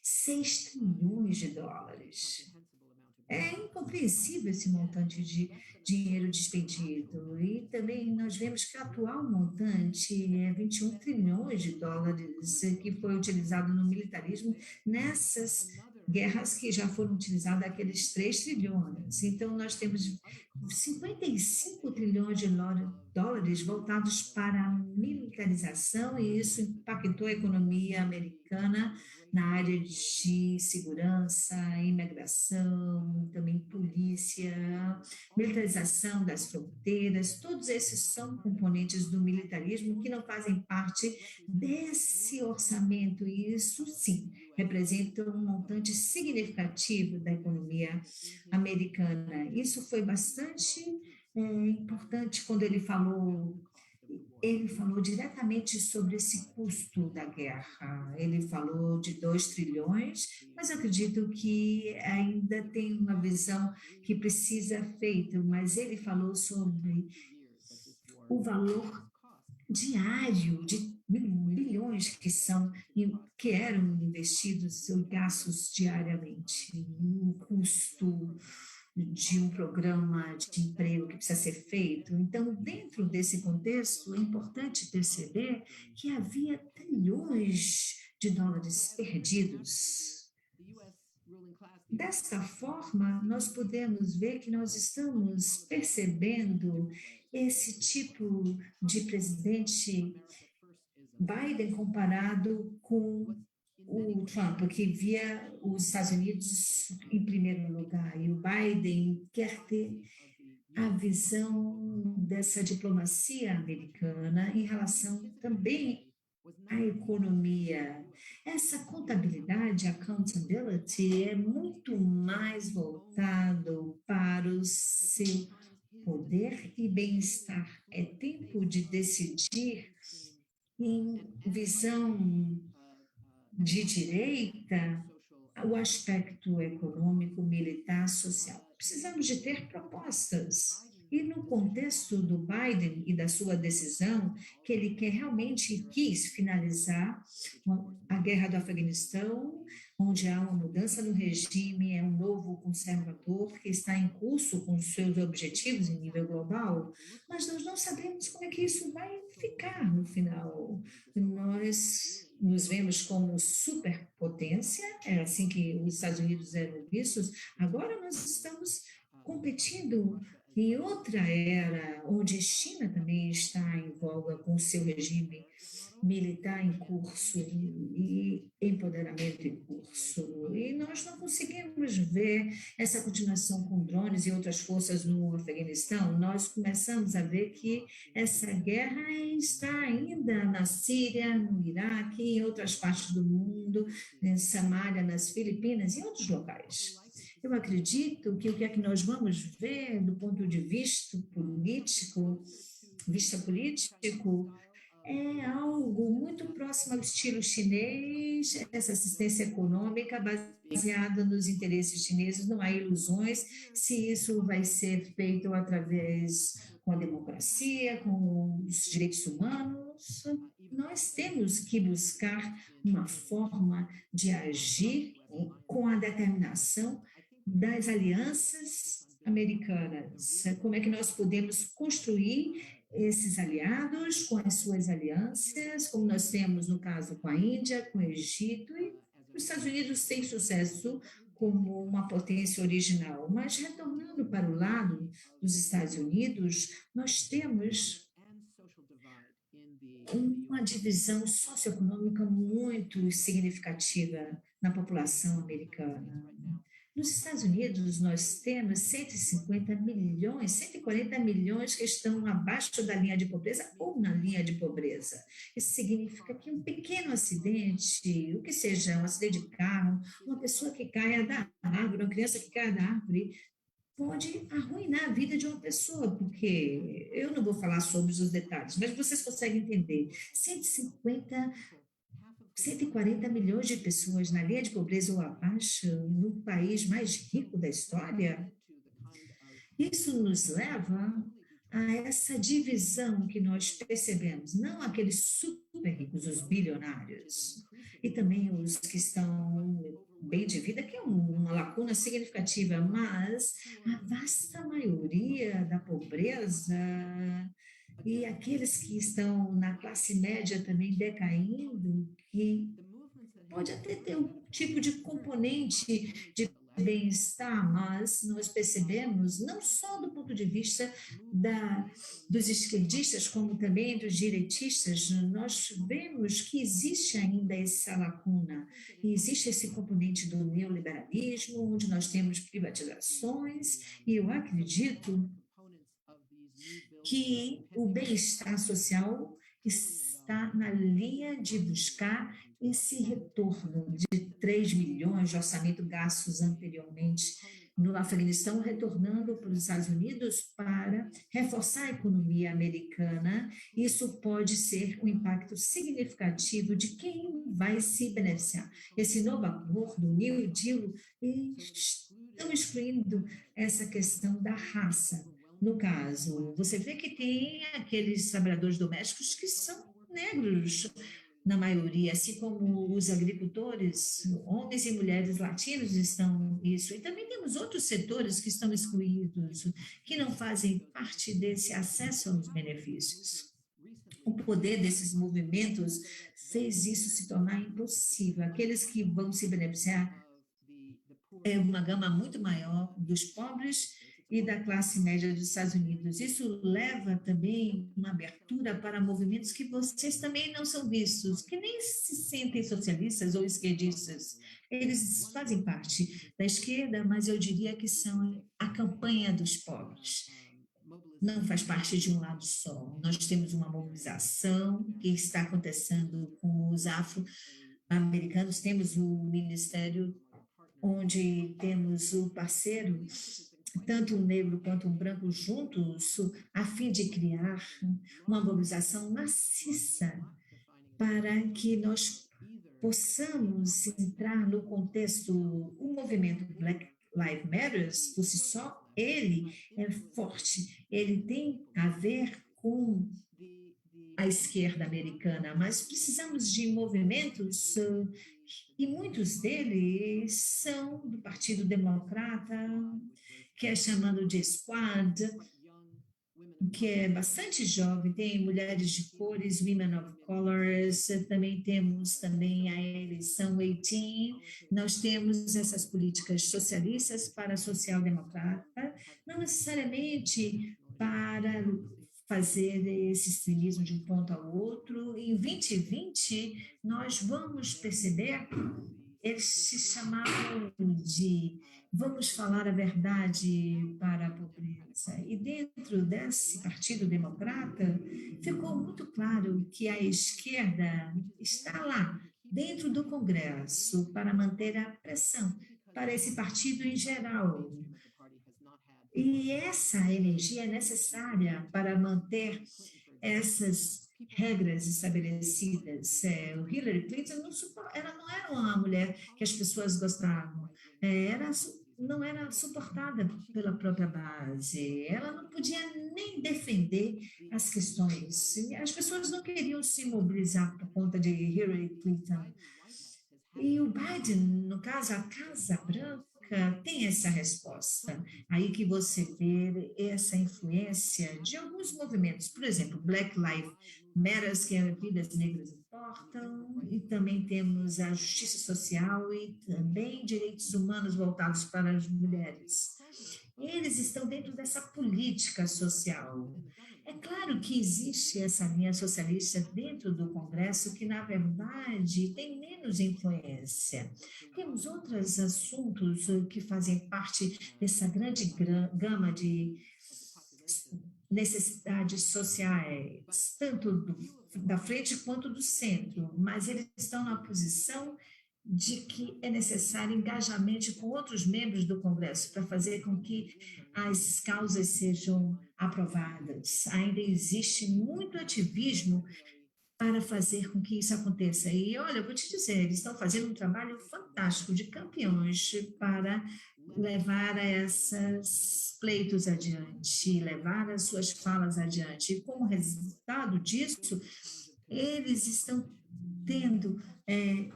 6 trilhões de dólares. É incompreensível esse montante de dinheiro despendido. E também nós vemos que o atual montante é 21 trilhões de dólares que foi utilizado no militarismo nessas guerras que já foram utilizados aqueles 3 trilhões. Então, nós temos 55 trilhões de dólares voltados para a militarização, e isso impactou a economia americana na área de segurança, imigração, também polícia, militarização das fronteiras. Todos esses são componentes do militarismo que não fazem parte desse orçamento, e isso, sim, representa um montante significativo da economia americana. Isso foi bastante importante quando ele falou diretamente sobre esse custo da guerra. Ele falou de 2 trilhões, mas eu acredito que ainda tem uma visão que precisa ser feita, mas ele falou sobre o valor diário de bilhões que eram investidos ou gastos diariamente, o custo de um programa de emprego que precisa ser feito. Então, dentro desse contexto, é importante perceber que havia trilhões de dólares perdidos. Desta forma, nós podemos ver que nós estamos percebendo esse tipo de presidente Biden comparado com o Trump, que via os Estados Unidos em primeiro lugar, e o Biden quer ter a visão dessa diplomacia americana em relação também à economia. Essa contabilidade, accountability, é muito mais voltado para o seu poder e bem-estar. É tempo de decidir em visão de direita o aspecto econômico, militar, social. Precisamos de ter propostas. E no contexto do Biden e da sua decisão, que ele quis finalizar a guerra do Afeganistão, onde há uma mudança no regime, é um novo conservador que está em curso com os seus objetivos em nível global, mas nós não sabemos como é que isso vai ficar no final. Nós nos vemos como superpotência, é assim que os Estados Unidos eram vistos, agora nós estamos competindo em outra era, onde a China também está em voga com seu regime militar em curso e empoderamento em curso. E nós não conseguimos ver essa continuação com drones e outras forças no Afeganistão. Nós começamos a ver que essa guerra está ainda na Síria, no Iraque, em outras partes do mundo, em Somália, nas Filipinas e em outros locais. Eu acredito que o que é que nós vamos ver do ponto de vista político, é algo muito próximo ao estilo chinês, essa assistência econômica baseada nos interesses chineses, não há ilusões se isso vai ser feito através com a democracia, com os direitos humanos. Nós temos que buscar uma forma de agir com a determinação das alianças americanas. Como é que nós podemos construir esses aliados com as suas alianças, como nós temos no caso com a Índia, com o Egito, e os Estados Unidos têm sucesso como uma potência original. Mas retornando para o lado dos Estados Unidos, nós temos uma divisão socioeconômica muito significativa na população americana. Nos Estados Unidos, nós temos 150 milhões, 140 milhões que estão abaixo da linha de pobreza ou na linha de pobreza. Isso significa que um pequeno acidente, o que seja, um acidente de carro, uma pessoa que caia da árvore, uma criança que caia da árvore, pode arruinar a vida de uma pessoa, porque eu não vou falar sobre os detalhes, mas vocês conseguem entender. 140 milhões de pessoas na linha de pobreza ou abaixo, no país mais rico da história. Isso nos leva a essa divisão que nós percebemos, não aqueles super ricos, os bilionários, e também os que estão bem de vida, que é uma lacuna significativa, mas a vasta maioria da pobreza e aqueles que estão na classe média também decaindo, que pode até ter um tipo de componente de bem-estar, mas nós percebemos, não só do ponto de vista dos esquerdistas, como também dos direitistas, nós vemos que existe ainda essa lacuna, e existe esse componente do neoliberalismo, onde nós temos privatizações, e eu acredito que o bem-estar social está na linha de buscar esse retorno de 3 milhões de orçamento gastos anteriormente no Afeganistão, retornando para os Estados Unidos para reforçar a economia americana. Isso pode ser um impacto significativo de quem vai se beneficiar. Esse novo acordo, o New Deal, estão excluindo essa questão da raça. No caso, você vê que tem aqueles trabalhadores domésticos que são negros, na maioria, assim como os agricultores, homens e mulheres latinos estão isso. E também temos outros setores que estão excluídos, que não fazem parte desse acesso aos benefícios. O poder desses movimentos fez isso se tornar impossível. Aqueles que vão se beneficiar é uma gama muito maior dos pobres e da classe média dos Estados Unidos. Isso leva também uma abertura para movimentos que vocês também não são vistos, que nem se sentem socialistas ou esquerdistas. Eles fazem parte da esquerda, mas eu diria que são a campanha dos pobres. Não faz parte de um lado só. Nós temos uma mobilização que está acontecendo com os afro-americanos, temos o Ministério onde temos o parceiro, tanto um negro quanto um branco juntos, a fim de criar uma mobilização maciça para que nós possamos entrar no contexto, o movimento Black Lives Matter, por si só, ele é forte, ele tem a ver com a esquerda americana, mas precisamos de movimentos e muitos deles são do Partido Democrata, que é chamado de Squad, que é bastante jovem, tem mulheres de cores, Women of Colors, também temos também a eleição 18, nós temos essas políticas socialistas para social-democrata, não necessariamente para fazer esse extremismo de um ponto ao outro. Em 2020, nós vamos perceber, eles se chamavam de vamos falar a verdade para a pobreza. E dentro desse Partido Democrata, ficou muito claro que a esquerda está lá, dentro do Congresso, para manter a pressão para esse partido em geral. E essa energia é necessária para manter essas regras estabelecidas. O Hillary Clinton ela não era uma mulher que as pessoas gostavam, não era suportada pela própria base, ela não podia nem defender as questões. As pessoas não queriam se mobilizar por conta de Hillary Clinton. E o Biden, no caso, a Casa Branca, tem essa resposta. Aí que você vê essa influência de alguns movimentos, por exemplo, Black Lives Matter, que é vidas negras importam, e também temos a justiça social e também direitos humanos voltados para as mulheres. Eles estão dentro dessa política social. É claro que existe essa linha socialista dentro do Congresso que, na verdade, tem menos influência. Temos outros assuntos que fazem parte dessa grande gama de necessidades sociais, tanto da frente quanto do centro, mas eles estão na posição de que é necessário engajamento com outros membros do Congresso para fazer com que as causas sejam aprovadas. Ainda existe muito ativismo para fazer com que isso aconteça. E, olha, eu vou te dizer, eles estão fazendo um trabalho fantástico de campeões para levar esses pleitos adiante, levar as suas falas adiante. E, como resultado disso, eles estão tendo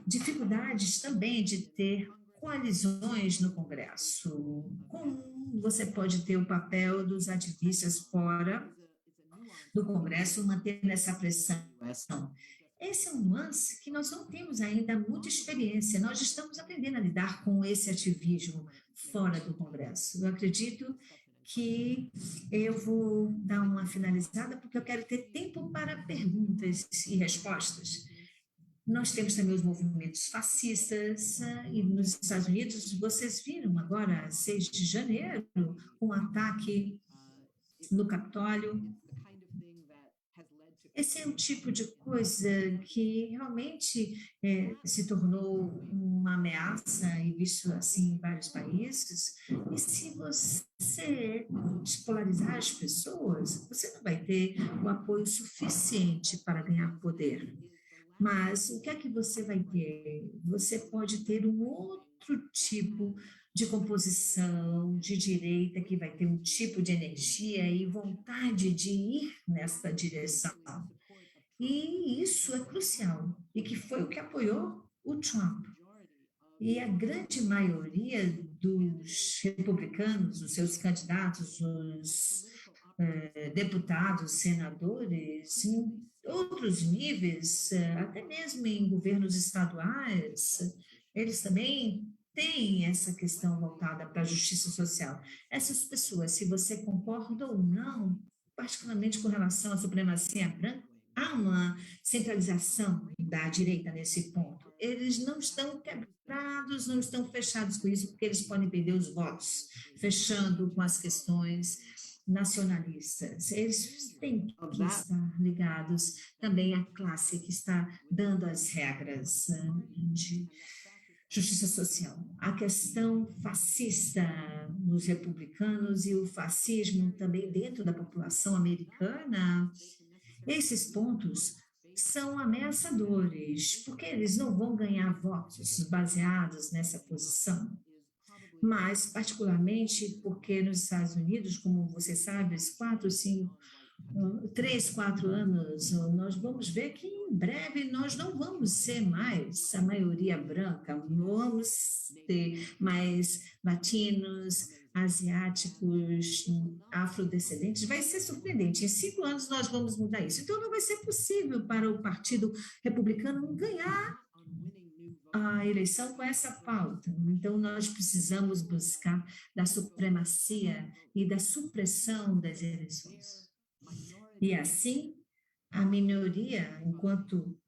dificuldades também de ter coalizões no Congresso. Como você pode ter o papel dos ativistas fora do Congresso mantendo essa pressão? Esse é um nuance que nós não temos ainda muita experiência. Nós estamos aprendendo a lidar com esse ativismo fora do Congresso. Eu acredito que eu vou dar uma finalizada, porque eu quero ter tempo para perguntas e respostas. Nós temos também os movimentos fascistas, e nos Estados Unidos, vocês viram agora, 6 de janeiro, um ataque no Capitólio. Esse é um tipo de coisa que realmente se tornou uma ameaça e visto assim em vários países. E se você despolarizar as pessoas, você não vai ter o apoio suficiente para ganhar poder. Mas o que é que você vai ter? Você pode ter um outro tipo de composição de direita que vai ter um tipo de energia e vontade de ir nessa direção. E isso é crucial, e que foi o que apoiou o Trump. E a grande maioria dos republicanos, os seus candidatos, os deputados, senadores, em outros níveis, até mesmo em governos estaduais, eles também tem essa questão voltada para a justiça social. Essas pessoas, se você concorda ou não, particularmente com relação à supremacia branca, há uma centralização da direita nesse ponto. Eles não estão quebrados, não estão fechados com isso, porque eles podem perder os votos, fechando com as questões nacionalistas. Eles têm que estar ligados também à classe que está dando as regras de justiça social. A questão fascista nos republicanos e o fascismo também dentro da população americana, esses pontos são ameaçadores, porque eles não vão ganhar votos baseados nessa posição. Mas, particularmente, porque nos Estados Unidos, como você sabe, 3, 4 anos, nós vamos ver que em breve nós não vamos ser mais a maioria branca, vamos ter mais latinos, asiáticos, afrodescendentes. Vai ser surpreendente. Em 5 anos nós vamos mudar isso. Então não vai ser possível para o Partido Republicano ganhar a eleição com essa pauta. Então, nós precisamos buscar da supremacia e da supressão das eleições. E assim, a minoria, enquanto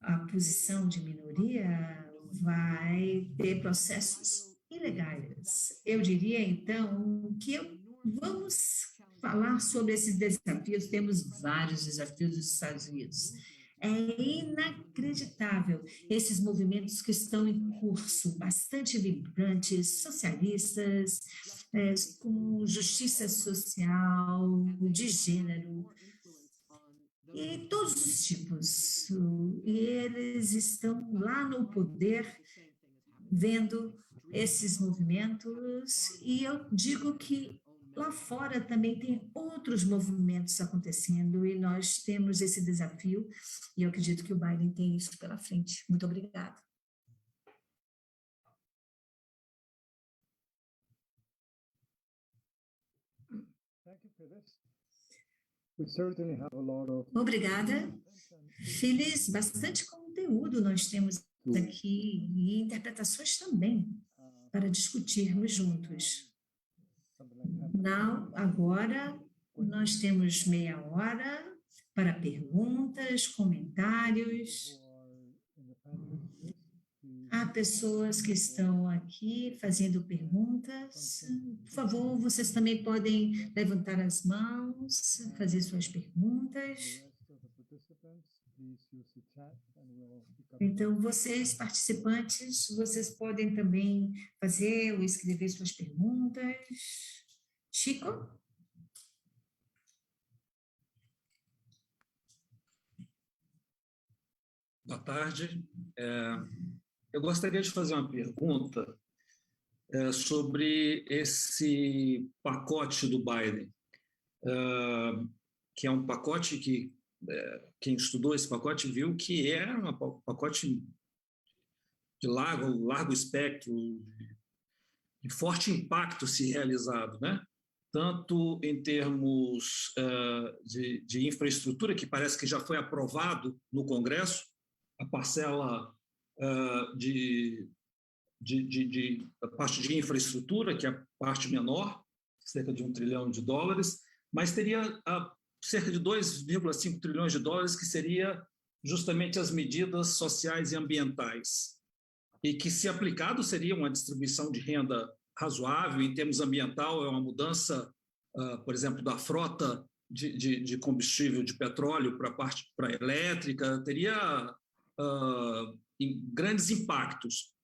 a posição de minoria, vai ter processos ilegais. Eu diria, então, que vamos falar sobre esses desafios. Temos vários desafios dos Estados Unidos. É inacreditável esses movimentos que estão em curso, bastante vibrantes, socialistas, com justiça social, de gênero, e todos os tipos. E eles estão lá no poder, vendo esses movimentos, e eu digo que lá fora também tem outros movimentos acontecendo e nós temos esse desafio e eu acredito que o Biden tem isso pela frente. Muito obrigada. Obrigada. Feliz, bastante conteúdo nós temos aqui e interpretações também para discutirmos juntos. Não, agora nós temos meia hora para perguntas, comentários. Há pessoas que estão aqui fazendo perguntas. Por favor, vocês também podem levantar as mãos, fazer suas perguntas. Então, vocês, participantes, vocês podem também fazer ou escrever suas perguntas. Chico? Boa tarde. Eu gostaria de fazer uma pergunta sobre esse pacote do Biden, que é um pacote que quem estudou esse pacote viu que é um pacote de largo espectro, de forte impacto se realizado, né? Tanto em termos de infraestrutura, que parece que já foi aprovado no Congresso, a parcela a parte de infraestrutura, que é a parte menor, cerca de $1 trilhão, mas teria cerca de 2,5 trilhões de dólares, que seria justamente as medidas sociais e ambientais, e que, se aplicado, seria uma distribuição de renda razoável. Em termos ambiental, é uma mudança, por exemplo, da frota de combustível de petróleo para a parte elétrica, teria grandes impactos.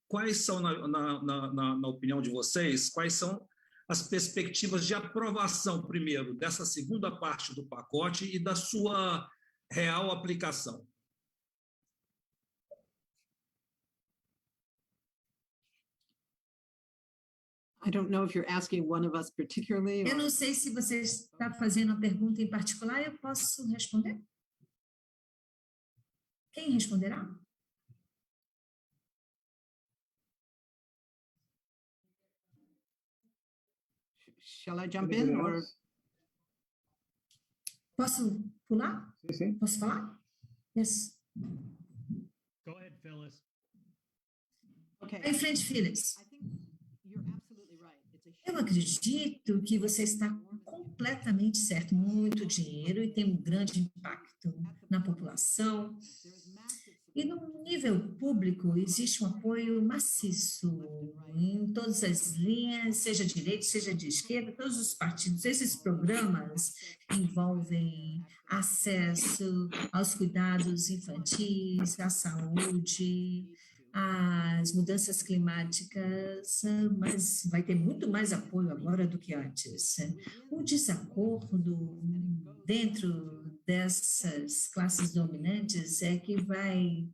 Quais são, na opinião de vocês, quais são as perspectivas de aprovação, primeiro, dessa segunda parte do pacote e da sua real aplicação? I don't know if you're asking one of us particularly. Eu não sei se você está fazendo uma pergunta em particular, eu posso responder? Quem responderá? Shall I jump in? Or... Posso pular? Sim. Posso falar? Yes. Go ahead, Phyllis. Vai em frente, Phyllis. Eu acredito que você está completamente certo. Muito dinheiro e tem um grande impacto na população. E no nível público, existe um apoio maciço em todas as linhas, seja de direita, seja de esquerda, todos os partidos. Esses programas envolvem acesso aos cuidados infantis, à saúde, às mudanças climáticas, mas vai ter muito mais apoio agora do que antes. O desacordo dentro dessas classes dominantes é que vai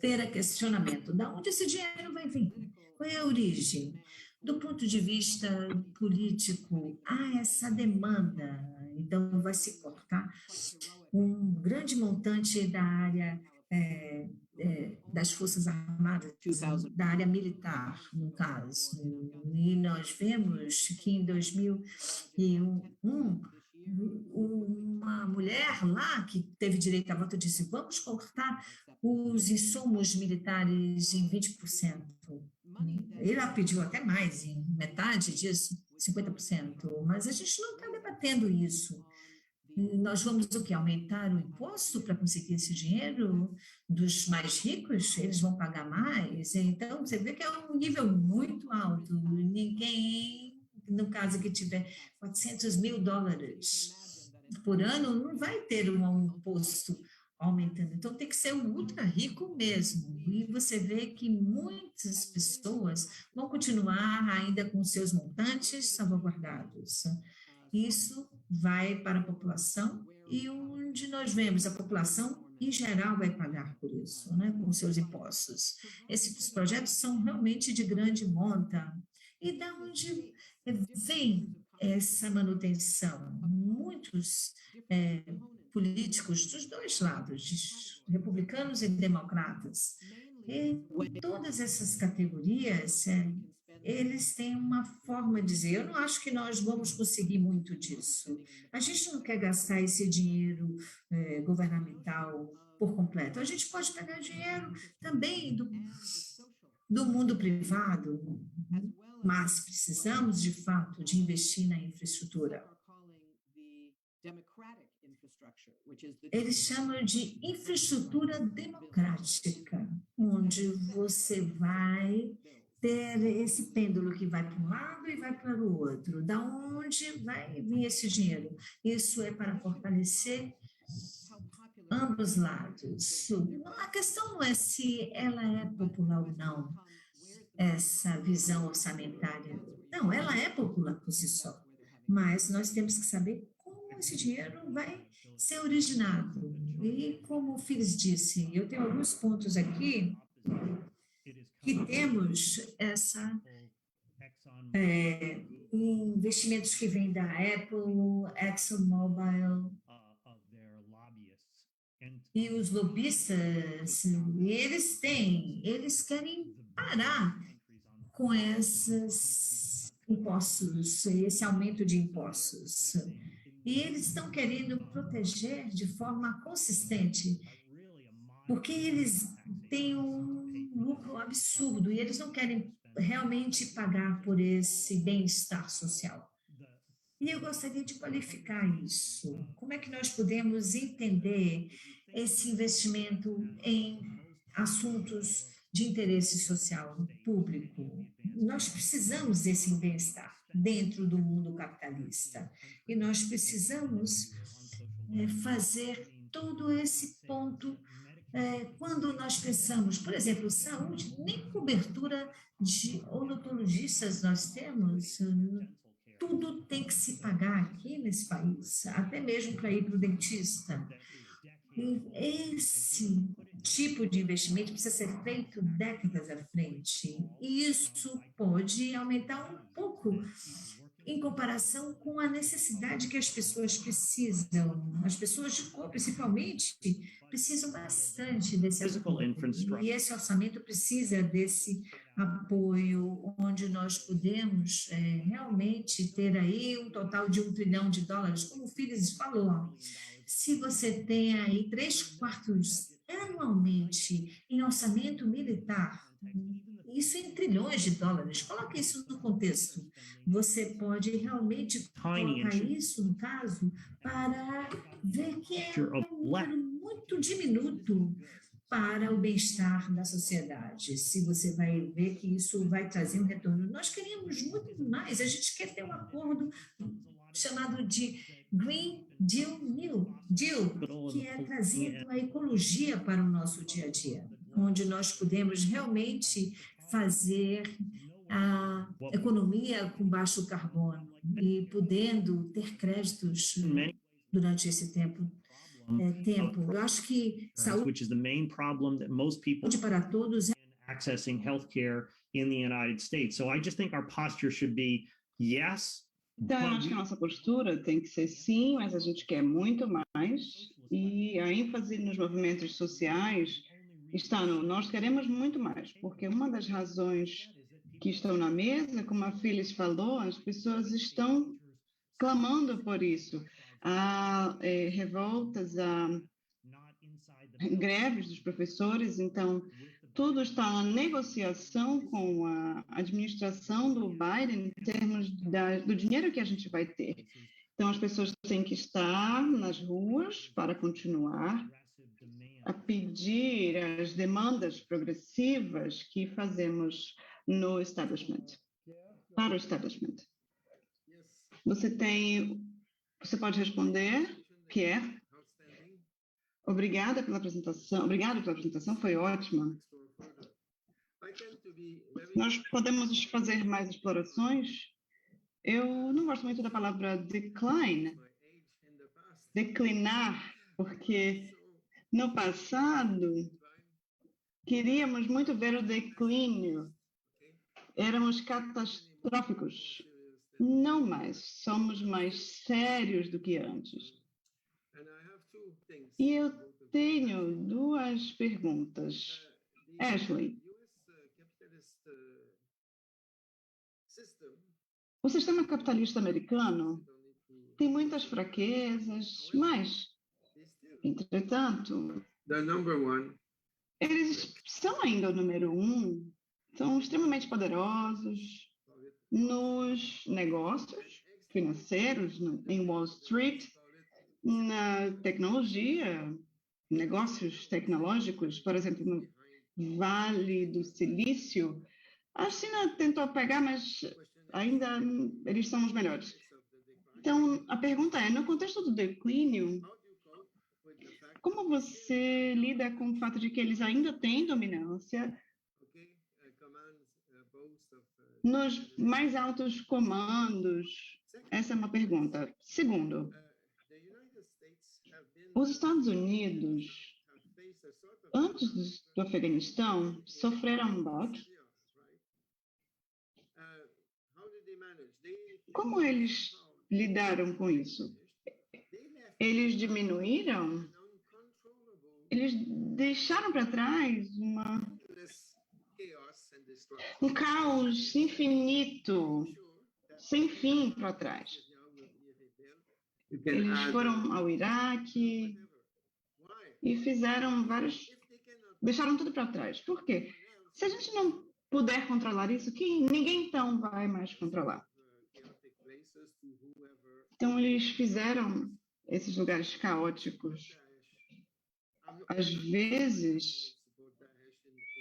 ter a questionamento. De onde esse dinheiro vai vir? Qual é a origem? Do ponto de vista político, há essa demanda, então vai se cortar um grande montante da área das Forças Armadas, da área militar, no caso. E nós vemos que em 2001, uma mulher lá que teve direito a voto disse: vamos cortar os insumos militares em 20%. Ela pediu até mais, em metade disso, 50%, mas a gente não está debatendo isso. Nós vamos o quê? Aumentar o imposto para conseguir esse dinheiro dos mais ricos? Eles vão pagar mais? Então, você vê que é um nível muito alto. Ninguém, no caso que tiver $400 mil por ano, não vai ter um imposto aumentando. Então, tem que ser um ultra rico mesmo. E você vê que muitas pessoas vão continuar ainda com seus montantes salvaguardados. Isso vai para a população e onde nós vemos a população, em geral, vai pagar por isso, né, com seus impostos. Esses projetos são realmente de grande monta. E da onde vem essa manutenção? Muitos políticos dos dois lados, republicanos e democratas, e todas essas categorias, eles têm uma forma de dizer: eu não acho que nós vamos conseguir muito disso. A gente não quer gastar esse dinheiro governamental por completo. A gente pode pegar dinheiro também do mundo privado, mas precisamos, de fato, de investir na infraestrutura. Eles chamam de infraestrutura democrática, onde você vai ter esse pêndulo que vai para um lado e vai para o outro. Da onde vai vir esse dinheiro? Isso é para fortalecer ambos lados. A questão não é se ela é popular ou não, essa visão orçamentária. Não, ela é popular por si só, mas nós temos que saber como esse dinheiro vai ser originado. E como o Phyllis disse, eu tenho alguns pontos aqui que temos investimentos que vêm da Apple, ExxonMobil, e os lobistas, eles querem parar com esses impostos, esse aumento de impostos. E eles estão querendo proteger de forma consistente, porque eles têm um lucro absurdo e eles não querem realmente pagar por esse bem-estar social. E eu gostaria de qualificar isso. Como é que nós podemos entender esse investimento em assuntos de interesse social público? Nós precisamos desse bem-estar dentro do mundo capitalista e nós precisamos fazer todo esse ponto. Quando nós pensamos, por exemplo, saúde, nem cobertura de odontologistas nós temos. Tudo tem que se pagar aqui nesse país, até mesmo para ir para o dentista. E esse tipo de investimento precisa ser feito décadas à frente. E isso pode aumentar um pouco em comparação com a necessidade que as pessoas precisam. As pessoas de cor, principalmente, precisam bastante desse apoio. E esse orçamento precisa desse apoio, onde nós podemos realmente ter aí um total de $1 trilhão, como o Phyllis falou. Se você tem aí 3/4 anualmente em orçamento militar, Isso em trilhões de dólares. Coloque isso no contexto. Você pode realmente colocar isso, no caso, para ver que é um número muito diminuto para o bem-estar da sociedade. Se você vai ver que isso vai trazer um retorno. Nós queremos muito mais. A gente quer ter um acordo chamado de Green Deal, que é trazer a ecologia para o nosso dia a dia, onde nós podemos realmente fazer a economia com baixo carbono e podendo ter créditos durante esse tempo. Eu acho que which is the main problem that most people saúde para todos accessing healthcare in the United States. So I just think our posture should be yes. Então, eu acho que a nossa postura tem que ser sim, mas a gente quer muito mais. E a ênfase nos movimentos sociais está no nós queremos muito mais, porque uma das razões que estão na mesa, como a Phyllis falou, as pessoas estão clamando por isso. Há revoltas, há greves dos professores, então tudo está na negociação com a administração do Biden em termos do dinheiro que a gente vai ter. Então, as pessoas têm que estar nas ruas para continuar a pedir as demandas progressivas que fazemos no establishment, para o establishment. Você pode responder, Pierre? Obrigada pela apresentação, foi ótima. Nós podemos fazer mais explorações. Eu não gosto muito da palavra declinar, porque no passado queríamos muito ver o declínio. Éramos catastróficos. Não mais, somos mais sérios do que antes. E eu tenho duas perguntas. Ashley, o sistema capitalista americano tem muitas fraquezas, mas, entretanto, eles são ainda o número um, são extremamente poderosos nos negócios financeiros, em Wall Street, na tecnologia, negócios tecnológicos, por exemplo, no Vale do Silício. A China tentou pegar, mas ainda eles são os melhores. Então, a pergunta é, no contexto do declínio, como você lida com o fato de que eles ainda têm dominância nos mais altos comandos? Essa é uma pergunta. Segundo, os Estados Unidos, antes do Afeganistão, sofreram um baque. Como eles lidaram com isso? Eles diminuíram? Eles deixaram para trás um caos infinito, sem fim para trás. Eles foram ao Iraque e fizeram deixaram tudo para trás. Por quê? Se a gente não puder controlar isso, ninguém então vai mais controlar. Então, eles fizeram esses lugares caóticos. Às vezes,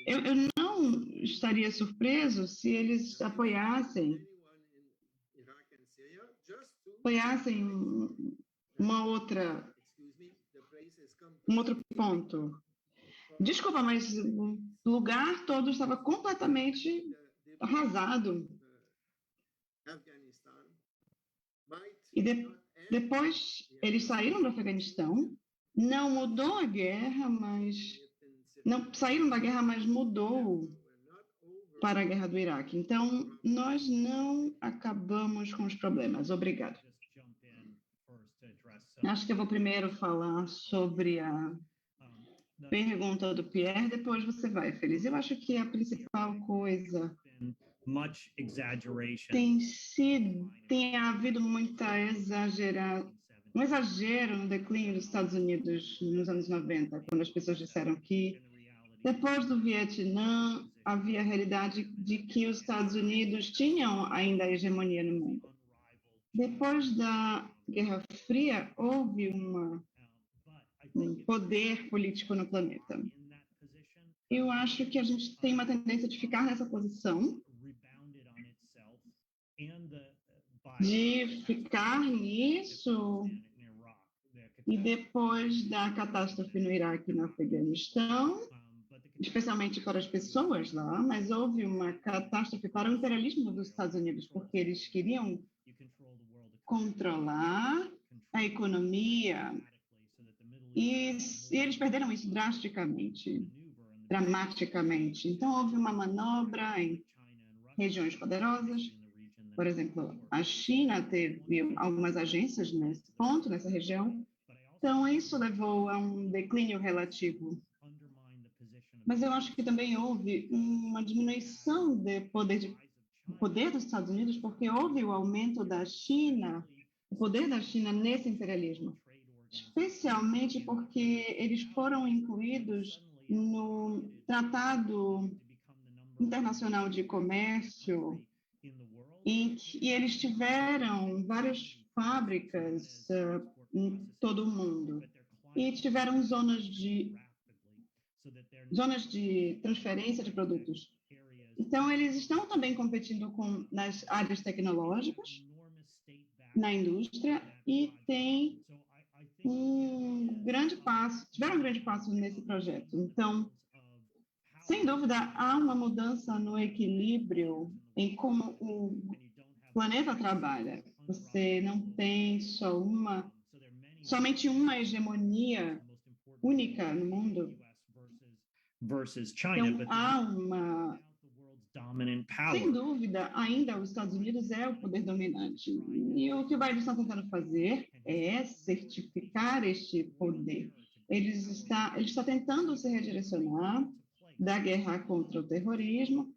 eu não estaria surpreso se eles apoiassem um outro ponto. Desculpa, mas o lugar todo estava completamente arrasado. E depois eles saíram do Afeganistão, não mudou a guerra, mas não saíram da guerra, mas mudou para a guerra do Iraque. Então, nós não acabamos com os problemas. Obrigada. Acho que eu vou primeiro falar sobre a pergunta do Pierre, depois você vai, Feliz. Eu acho que a principal coisa tem havido um exagero no declínio dos Estados Unidos nos anos 90, quando as pessoas disseram que depois do Vietnã havia a realidade de que os Estados Unidos tinham ainda a hegemonia no mundo. Depois da Guerra Fria, houve um poder político no planeta. Eu acho que a gente tem uma tendência de ficar nessa posição, de ficar nisso, e depois da catástrofe no Iraque e no Afeganistão, especialmente para as pessoas lá, mas houve uma catástrofe para o imperialismo dos Estados Unidos, porque eles queriam controlar a economia e eles perderam isso dramaticamente. Então, houve uma manobra em regiões poderosas. Por exemplo, a China teve algumas agências nesse ponto, nessa região. Então, isso levou a um declínio relativo. Mas eu acho que também houve uma diminuição do poder dos Estados Unidos, porque houve o aumento da China, o poder da China nesse imperialismo, especialmente porque eles foram incluídos no Tratado Internacional de Comércio, e eles tiveram várias fábricas em todo o mundo e tiveram zonas de transferência de produtos. Então, eles estão também competindo nas áreas tecnológicas, na indústria, e tiveram um grande passo nesse projeto. Então, sem dúvida, há uma mudança no equilíbrio em como o planeta trabalha. Você não tem somente uma hegemonia única no mundo. Versus China, então, há sem dúvida, ainda os Estados Unidos é o poder dominante. E o que o Biden está tentando fazer é certificar este poder. Ele está tentando se redirecionar da guerra contra o terrorismo,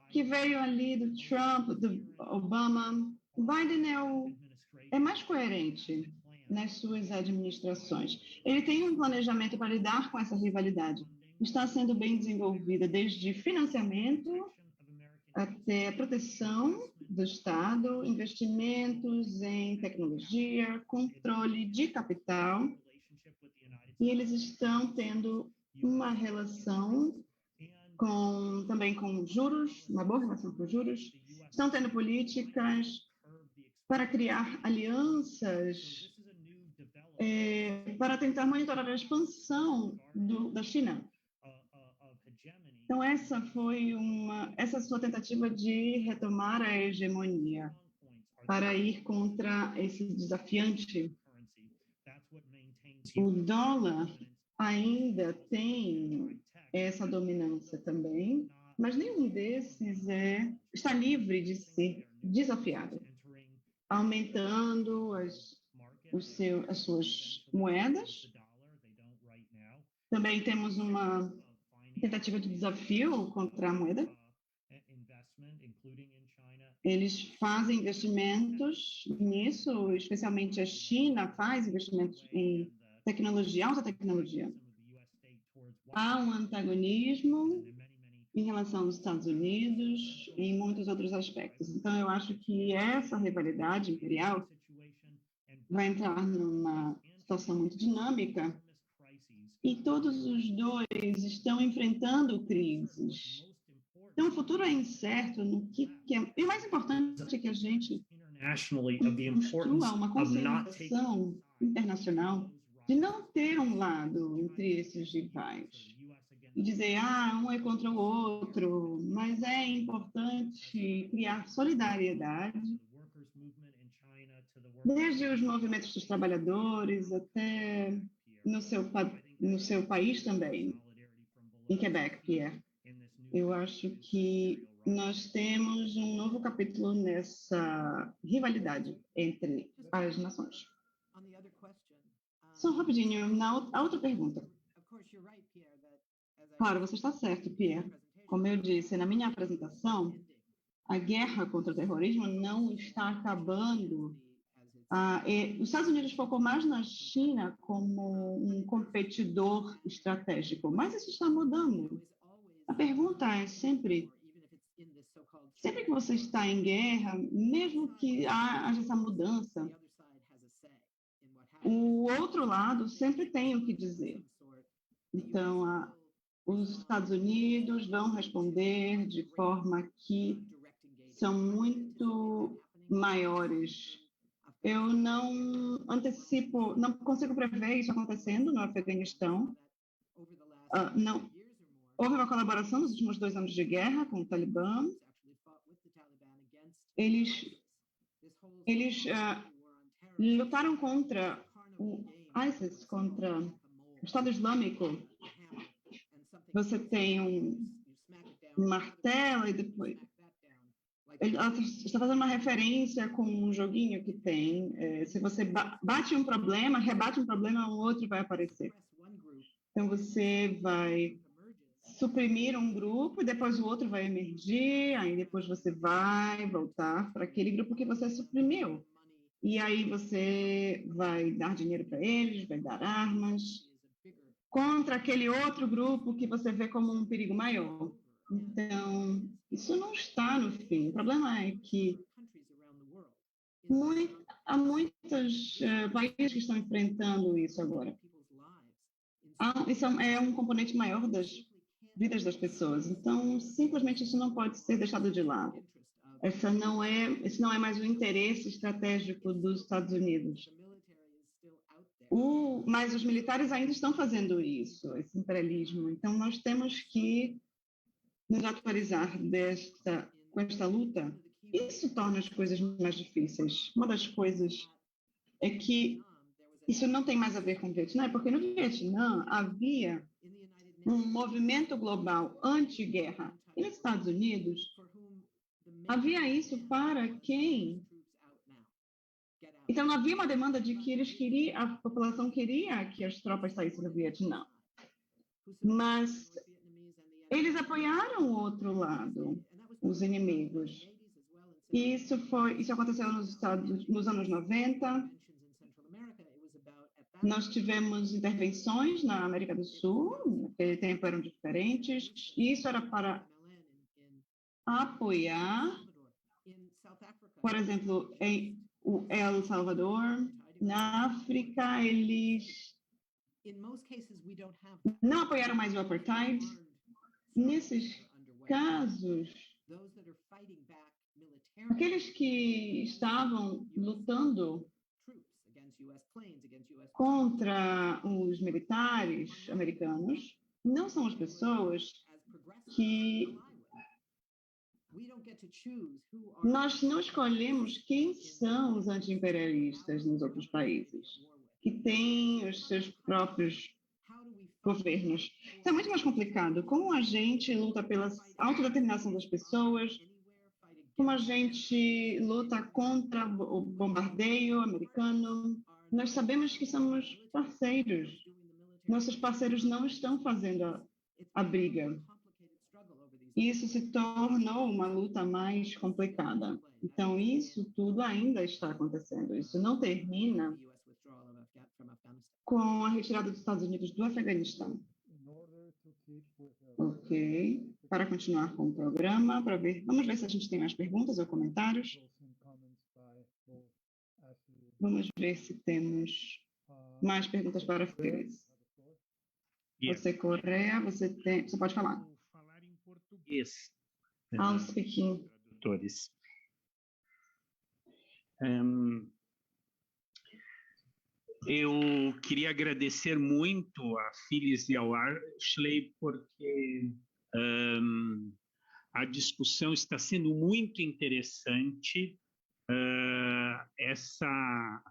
que veio ali do Trump, do Obama. O Biden é mais coerente nas suas administrações. Ele tem um planejamento para lidar com essa rivalidade. Está sendo bem desenvolvida desde financiamento até a proteção do Estado, investimentos em tecnologia, controle de capital, e eles estão tendo uma relação também com juros, uma boa relação com juros, estão tendo políticas para criar alianças para tentar monitorar a expansão da China. Então, essa sua tentativa de retomar a hegemonia para ir contra esse desafiante. O dólar ainda tem essa dominância também, mas nenhum desses está livre de ser desafiado, aumentando as suas moedas. Também temos uma tentativa de desafio contra a moeda. Eles fazem investimentos nisso, especialmente a China faz investimentos em tecnologia, alta tecnologia. Há um antagonismo em relação aos Estados Unidos e em muitos outros aspectos. Então, eu acho que essa rivalidade imperial vai entrar numa situação muito dinâmica e todos os dois estão enfrentando crises. Então, o futuro é incerto no que é. E o mais importante é que a gente construa uma conscientização internacional de não ter um lado entre esses rivais. E dizer, um é contra o outro, mas é importante criar solidariedade, desde os movimentos dos trabalhadores até no seu país também, em Quebec, Pierre. Eu acho que nós temos um novo capítulo nessa rivalidade entre as nações. Só rapidinho, a outra pergunta. Claro, você está certo, Pierre. Como eu disse na minha apresentação, a guerra contra o terrorismo não está acabando. Os Estados Unidos focou mais na China como um competidor estratégico, mas isso está mudando. A pergunta é sempre que você está em guerra, mesmo que haja essa mudança, o outro lado sempre tem o que dizer. Então, os Estados Unidos vão responder de forma que são muito maiores. Eu não antecipo, não consigo prever isso acontecendo no Afeganistão. Não, houve uma colaboração nos últimos 2 anos de guerra com o Talibã. Eles lutaram contra o ISIS, contra o Estado Islâmico. Você tem um martelo e depois... Ela está fazendo uma referência com um joguinho que tem. Se você bate um problema, rebate um problema, um outro vai aparecer. Então, você vai suprimir um grupo, depois o outro vai emergir, aí depois você vai voltar para aquele grupo que você suprimiu. E aí você vai dar dinheiro para eles, vai dar armas, contra aquele outro grupo que você vê como um perigo maior. Então, isso não está no fim. O problema é que há muitos países que estão enfrentando isso agora. Isso é um componente maior das vidas das pessoas. Então, simplesmente isso não pode ser deixado de lado. Esse não é mais o interesse estratégico dos Estados Unidos. Mas os militares ainda estão fazendo isso, esse imperialismo. Então, nós temos que nos atualizar com esta luta. Isso torna as coisas mais difíceis. Uma das coisas é que isso não tem mais a ver com o Vietnã, porque no Vietnã havia um movimento global anti-guerra. E nos Estados Unidos, havia isso para quem... Então, não havia uma demanda de que a população queria que as tropas saíssem do Vietnã. Mas eles apoiaram o outro lado, os inimigos. E isso aconteceu nos anos 90. Nós tivemos intervenções na América do Sul, naquele tempo eram diferentes. E isso era para apoiar, por exemplo, em El Salvador, na África, eles não apoiaram mais o apartheid. Nesses casos, aqueles que estavam lutando contra os militares americanos não são as pessoas que... Nós não escolhemos quem são os anti-imperialistas nos outros países, que têm os seus próprios governos. Isso é muito mais complicado. Como a gente luta pela autodeterminação das pessoas, como a gente luta contra o bombardeio americano. Nós sabemos que somos parceiros. Nossos parceiros não estão fazendo a briga. Isso se tornou uma luta mais complicada. Então, isso tudo ainda está acontecendo. Isso não termina com a retirada dos Estados Unidos do Afeganistão. Ok. Para continuar com o programa, vamos ver se a gente tem mais perguntas ou comentários. Vamos ver se temos mais perguntas para Feliz. Você, Correa, você pode falar. Vou falar em português. I'll speak in. Tradutores. Eu queria agradecer muito a Phyllis e ao Ashley, porque a discussão está sendo muito interessante. Essa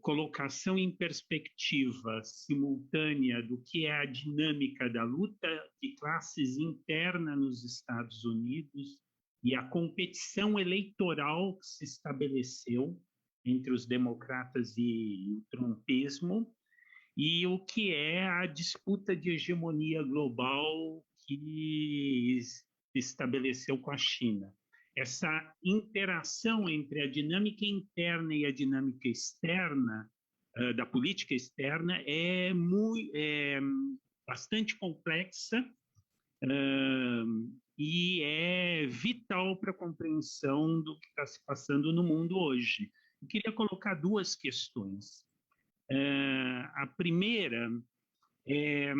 colocação em perspectiva simultânea do que é a dinâmica da luta de classes interna nos Estados Unidos e a competição eleitoral que se estabeleceu entre os democratas e o trumpismo, e o que é a disputa de hegemonia global que se estabeleceu com a China. Essa interação entre a dinâmica interna e a dinâmica externa, da política externa, é bastante complexa e é vital para a compreensão do que está se passando no mundo hoje. Eu queria colocar duas questões. A primeira é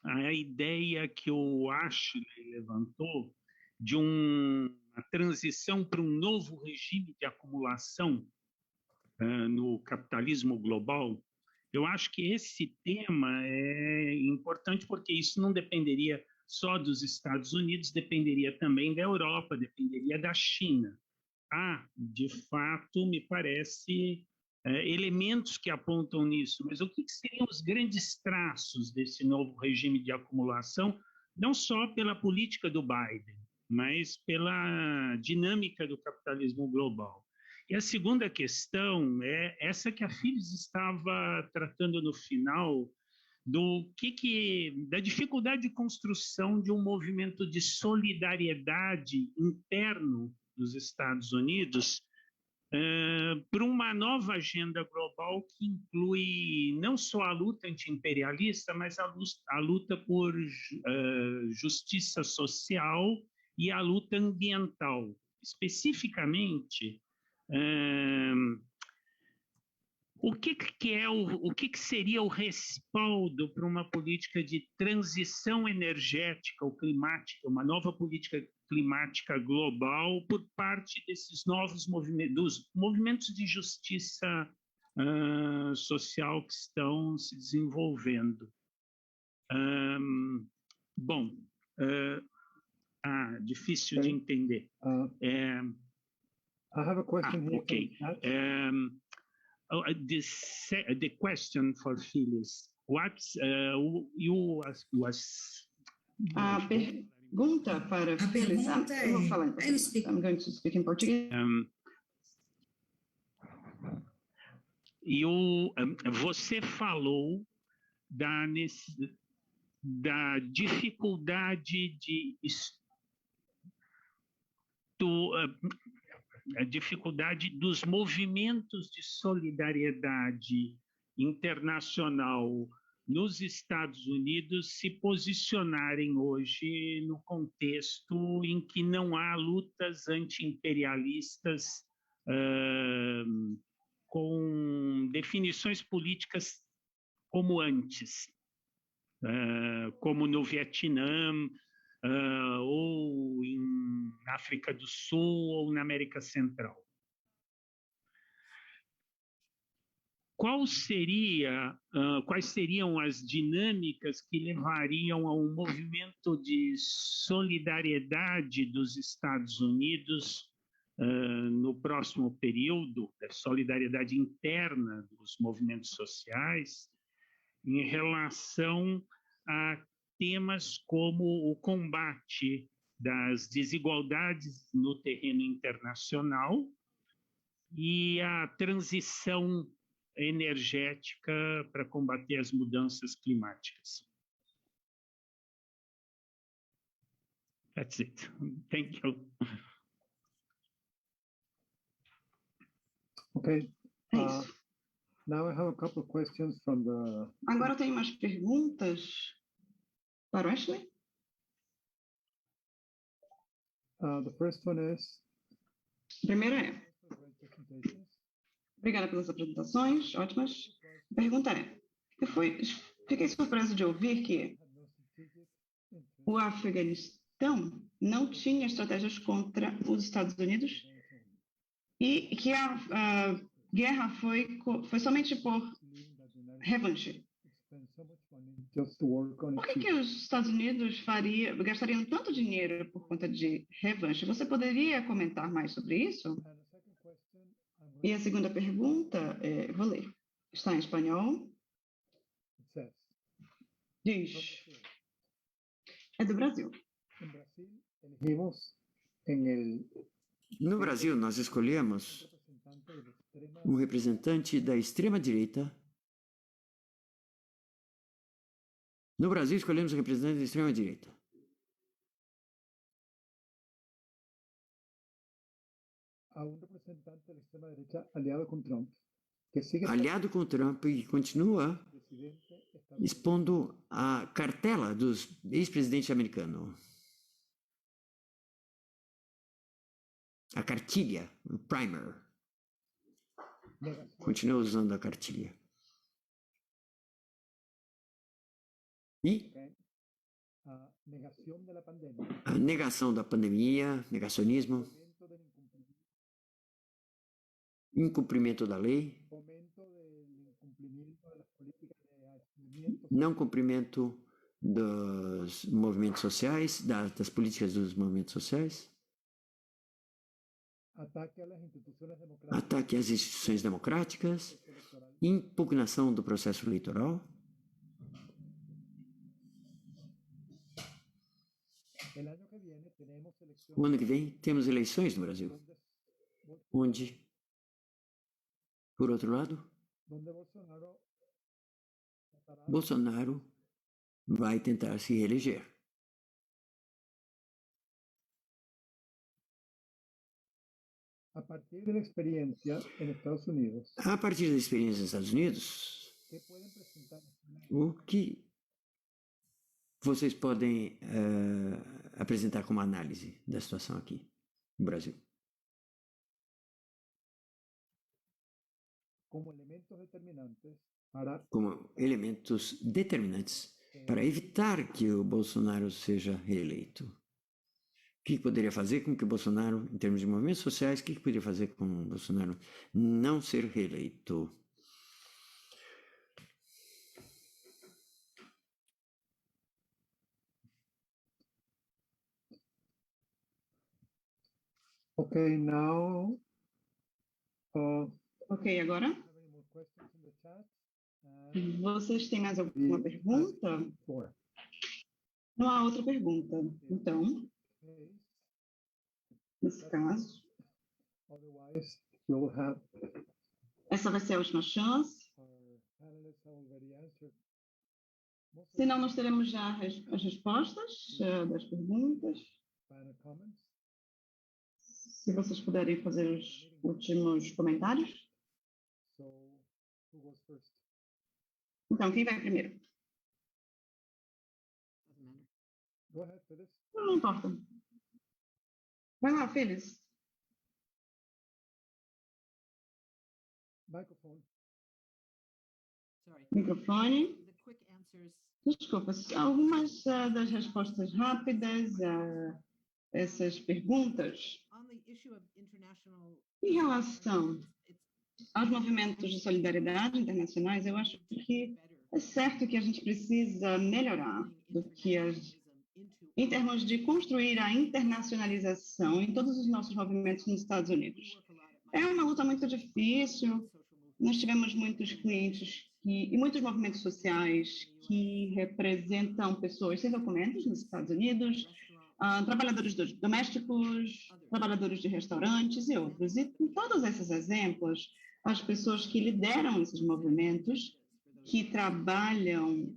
a ideia que o Ashley levantou de uma transição para um novo regime de acumulação no capitalismo global. Eu acho que esse tema é importante porque isso não dependeria só dos Estados Unidos, dependeria também da Europa, dependeria da China. Há, de fato, me parece, elementos que apontam nisso, mas o que seriam os grandes traços desse novo regime de acumulação, não só pela política do Biden, mas pela dinâmica do capitalismo global? E a segunda questão é essa que a Phyllis estava tratando no final, da dificuldade de construção de um movimento de solidariedade interno dos Estados Unidos para uma nova agenda global que inclui não só a luta anti-imperialista, mas a luta por justiça social e a luta ambiental. Especificamente, o que seria o respaldo para uma política de transição energética ou climática, uma nova política climática global por parte desses novos movimentos, dos movimentos de justiça social que estão se desenvolvendo? Bom, difícil de entender. I have a question here. Okay. The question for Phyllis, what you was A pergunta para A Phyllis, pergunta eu vou falar em é, português. I'm going to speak in Português. Você falou da dificuldade a dificuldade dos movimentos de solidariedade internacional nos Estados Unidos se posicionarem hoje no contexto em que não há lutas anti-imperialistas com definições políticas como antes, como no Vietnã, ou em África do Sul ou na América Central. Quais seriam as dinâmicas que levariam a um movimento de solidariedade dos Estados Unidos no próximo período, da solidariedade interna dos movimentos sociais, em relação a temas como o combate das desigualdades no terreno internacional e a transição energética para combater as mudanças climáticas? That's it. Thank you. Okay. É isso. Now I have a couple of questions from the... Agora eu tenho umas perguntas para o Ashley. The first one is... A primeira é: obrigada pelas apresentações, ótimas. A pergunta é: fiquei surpreso de ouvir que o Afeganistão não tinha estratégias contra os Estados Unidos e que a guerra foi somente por revanche. Por que os Estados Unidos gastariam tanto dinheiro por conta de revanche? Você poderia comentar mais sobre isso? E a segunda pergunta, vou ler, está em espanhol. Diz, é do Brasil. No Brasil, nós escolhemos um representante da extrema-direita. No Brasil, escolhemos um representante da extrema-direita. A un representante de la extrema derecha aliado con Trump. que sigue aliado com Trump e continua presidente expondo a cartela dos ex-presidentes americanos. A cartilha, o primer. negación, Continua usando a cartilha. E a negación de la pandemia, a negação da pandemia, negacionismo, aumento del incumplimiento, incumprimento da lei, aumento del incumplimiento de las políticas de aislamiento, não cumprimento dos movimentos sociais, das políticas dos movimentos sociais, ataque a las instituciones democráticas, ataque às instituições democráticas, proceso electoral, impugnação do processo eleitoral. el año que viene tenemos elecciones O ano que vem temos eleições no Brasil, onde, por outro lado, donde Bolsonaro tratará Bolsonaro vai tentar se reeleger. a partir de la experiencia en Estados Unidos. A partir da experiência nos Estados Unidos, ¿Qué pueden presentar? o que vocês podem apresentar como análise da situação aqui no Brasil? Como elementos determinantes para Como elementos determinantes para evitar que o Bolsonaro seja reeleito. O que poderia fazer com que o Bolsonaro, em termos de movimentos sociais, o que poderia fazer com o Bolsonaro não ser reeleito? Okay, now Ok, agora? have any more questions in the chat? And Vocês têm mais alguma we pergunta? ask for. Não há outra pergunta. Então, Okay. nesse caso, Otherwise, we will have essa vai ser a última chance. our panelists already answered most of Senão, nós teremos já as respostas das perguntas. the final comments. Se vocês puderem fazer os últimos comentários. So, who goes first? Então, quem vai primeiro? Doesn't matter. Go ahead, Phyllis. Não importa. Vai lá, Feliz. Microphone. Sorry. Microfone. The quick answers. Desculpa, algumas das respostas rápidas a essas perguntas On the issue of international em relação it's aos movimentos de solidariedade internacionais, eu acho que é certo que a gente precisa melhorar do que em termos de construir a internacionalização em todos os nossos movimentos nos Estados Unidos. É uma luta muito difícil. Nós tivemos muitos clientes e muitos movimentos sociais que representam pessoas sem documentos nos Estados Unidos, trabalhadores domésticos, trabalhadores de restaurantes e outros. E em todos esses exemplos, as pessoas que lideram esses movimentos, que trabalham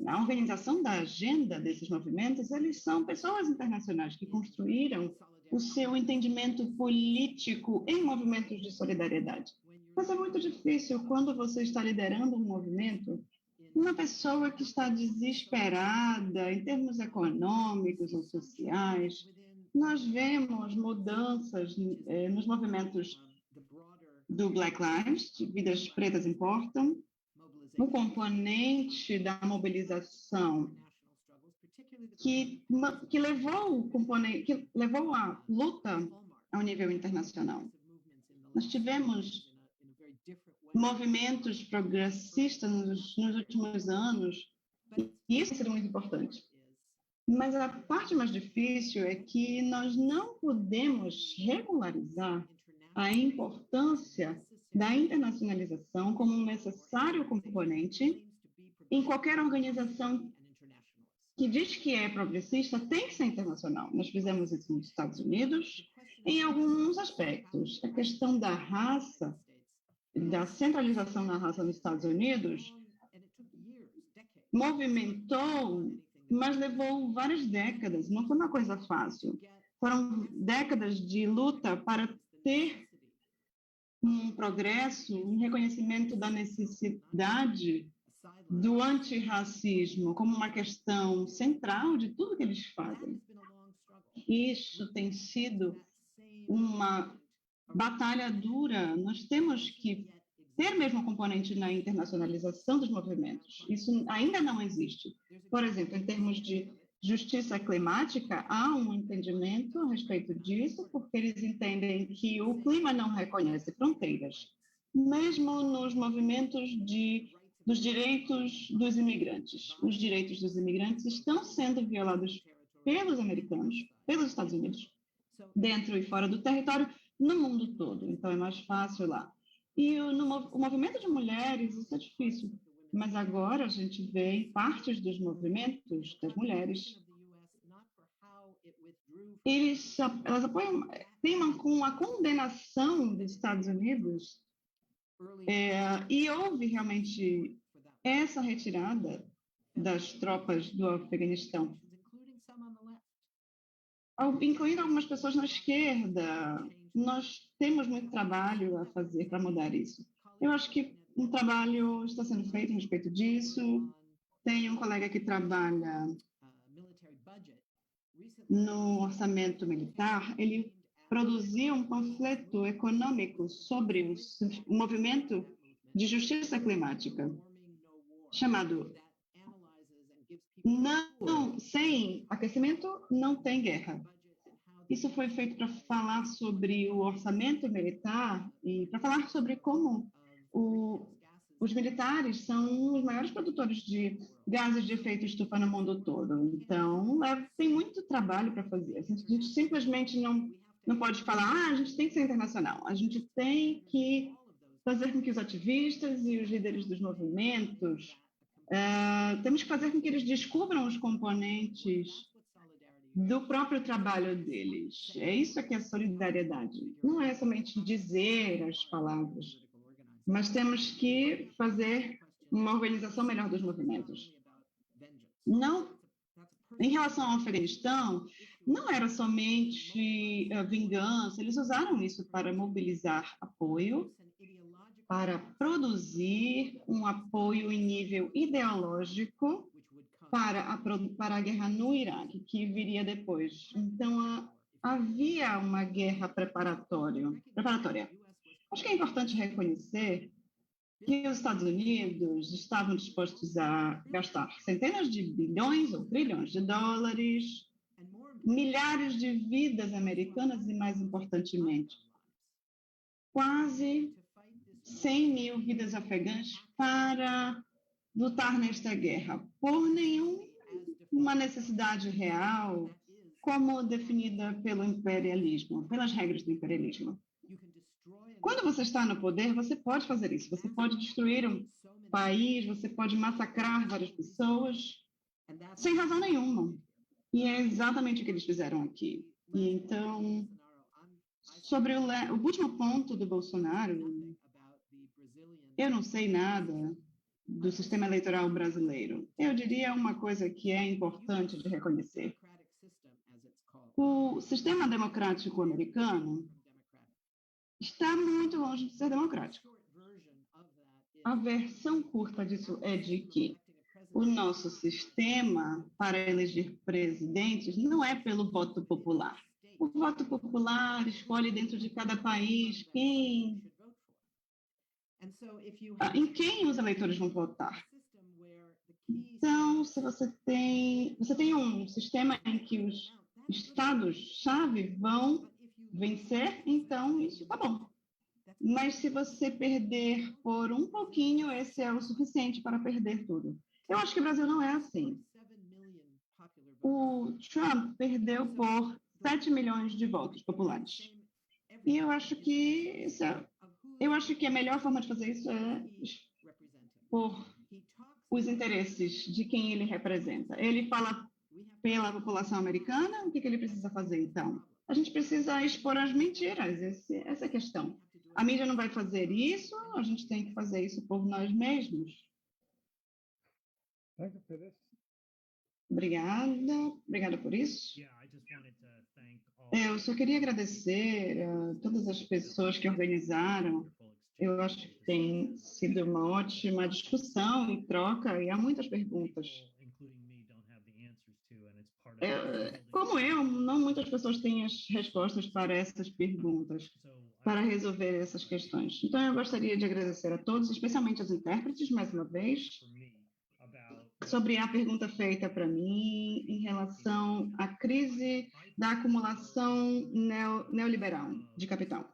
na organização da agenda desses movimentos, eles são pessoas internacionais que construíram o seu entendimento político em movimentos de solidariedade. Mas é muito difícil quando você está liderando um movimento, uma pessoa que está desesperada em termos econômicos ou sociais. Nós vemos mudanças nos movimentos do Black Lives, de Vidas Pretas Importam, um componente da mobilização que levou a luta ao nível internacional. Nós tivemos movimentos progressistas nos últimos anos, e isso é muito importante. Mas a parte mais difícil é que nós não podemos regularizar a importância da internacionalização como um necessário componente em qualquer organização que diz que é progressista, tem que ser internacional. Nós fizemos isso nos Estados Unidos em alguns aspectos. A questão da raça, da centralização na raça nos Estados Unidos, movimentou, mas levou várias décadas, não foi uma coisa fácil. Foram décadas de luta para ter um progresso, um reconhecimento da necessidade do antirracismo como uma questão central de tudo que eles fazem. Isso tem sido uma batalha dura. Nós temos que ter mesmo um componente na internacionalização dos movimentos. Isso ainda não existe. Por exemplo, em termos de justiça climática, há um entendimento a respeito disso, porque eles entendem que o clima não reconhece fronteiras, mesmo nos movimentos dos direitos dos imigrantes. Os direitos dos imigrantes estão sendo violados pelos americanos, pelos Estados Unidos, dentro e fora do território, no mundo todo. Então, é mais fácil lá. E o movimento de mulheres, isso é difícil. Mas agora a gente vê em partes dos movimentos das mulheres, elas apoiam, teimam com a condenação dos Estados Unidos, e houve realmente essa retirada das tropas do Afeganistão, incluindo algumas pessoas na esquerda. Nós temos muito trabalho a fazer para mudar isso. Eu acho que um trabalho está sendo feito a respeito disso. Tem um colega que trabalha no orçamento militar. Ele produziu um panfleto econômico sobre o movimento de justiça climática, chamado Não, sem aquecimento não tem guerra. Isso foi feito para falar sobre o orçamento militar e para falar sobre como os militares são os maiores produtores de gases de efeito estufa no mundo todo. Então, tem muito trabalho para fazer. A gente simplesmente não pode falar, a gente tem que ser internacional. A gente tem que fazer com que os ativistas e os líderes dos movimentos, temos que fazer com que eles descubram os componentes do próprio trabalho deles. É isso que é solidariedade. Não é somente dizer as palavras, mas temos que fazer uma organização melhor dos movimentos. Não, em relação ao Afeganistão, não era somente vingança, eles usaram isso para mobilizar apoio, para produzir um apoio em nível ideológico para a guerra no Iraque, que viria depois. Então, havia uma guerra preparatória. Acho que é importante reconhecer que os Estados Unidos estavam dispostos a gastar centenas de bilhões ou trilhões de dólares, milhares de vidas americanas e, mais importantemente, quase 100 mil vidas afegãs para lutar nesta guerra, por nenhuma necessidade real, como definida pelo imperialismo, pelas regras do imperialismo. Quando você está no poder, você pode fazer isso. Você pode destruir um país, você pode massacrar várias pessoas, sem razão nenhuma. E é exatamente o que eles fizeram aqui. E então, sobre o último ponto do Bolsonaro, eu não sei nada do sistema eleitoral brasileiro. Eu diria uma coisa que é importante de reconhecer. O sistema democrático americano está muito longe de ser democrático. A versão curta disso é de que o nosso sistema para eleger presidentes não é pelo voto popular. O voto popular escolhe dentro de cada país em quem os eleitores vão votar. Então, se você tem um sistema em que os estados-chave vão vencer, então isso está bom. Mas se você perder por um pouquinho, esse é o suficiente para perder tudo. Eu acho que o Brasil não é assim. O Trump perdeu por 7 milhões de votos populares. E eu acho que a melhor forma de fazer isso é por os interesses de quem ele representa. Ele fala pela população americana, o que ele precisa fazer, então? A gente precisa expor as mentiras, essa é a questão. A mídia não vai fazer isso, a gente tem que fazer isso por nós mesmos. Obrigada por isso. Eu só queria agradecer a todas as pessoas que organizaram. Eu acho que tem sido uma ótima discussão e troca, e há muitas perguntas. Como eu, não muitas pessoas têm as respostas para essas perguntas, para resolver essas questões. Então, eu gostaria de agradecer a todos, especialmente aos intérpretes, mais uma vez, sobre a pergunta feita para mim em relação à crise da acumulação neoliberal de capital.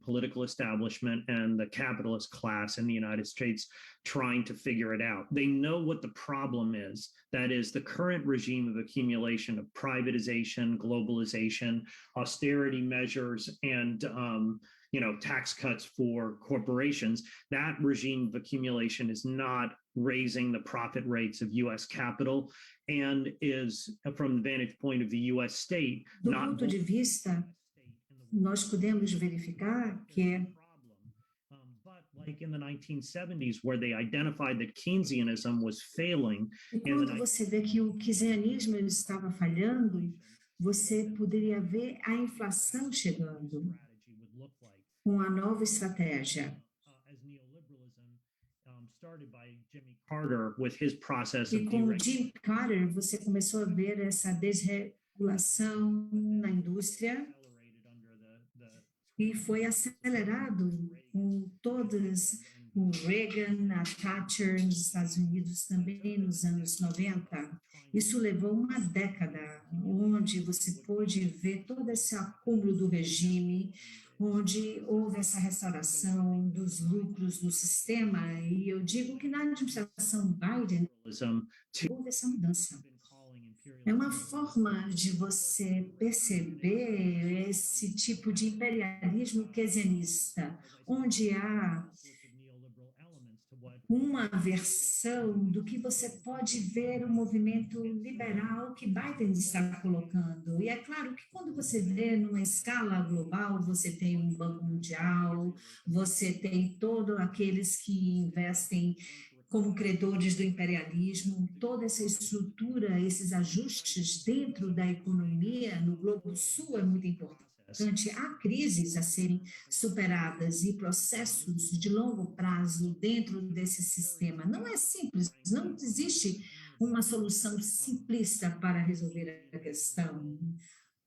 Political establishment and the capitalist class in the United States trying to figure it out. They know what the problem is. That is the current regime of accumulation of privatization, globalization, austerity measures, and tax cuts for corporations. That regime of accumulation is not raising the profit rates of U.S. capital and is, from the vantage point of the U.S. state, Do ponto de vista, nós podemos verificar que like in the 1970s, where they identified that Keynesianism was failing. E quando você vê que o keynesianismo estava falhando, você poderia ver a inflação chegando com a nova estratégia. E com Jimmy Carter, você começou a ver essa desregulação na indústria e foi acelerado com todas, o Reagan, a Thatcher nos Estados Unidos também nos anos 90. Isso levou uma década, onde você pôde ver todo esse acúmulo do regime, onde houve essa restauração dos lucros do sistema, e eu digo que na administração Biden houve essa mudança. É uma forma de você perceber esse tipo de imperialismo keynesianista, onde há uma versão do que você pode ver o movimento liberal que Biden está colocando. E é claro que quando você vê numa escala global, você tem um Banco Mundial, você tem todos aqueles que investem como credores do imperialismo, toda essa estrutura, esses ajustes dentro da economia no Globo Sul é muito importante. Há crises a serem superadas e processos de longo prazo dentro desse sistema. Não é simples, não existe uma solução simplista para resolver a questão.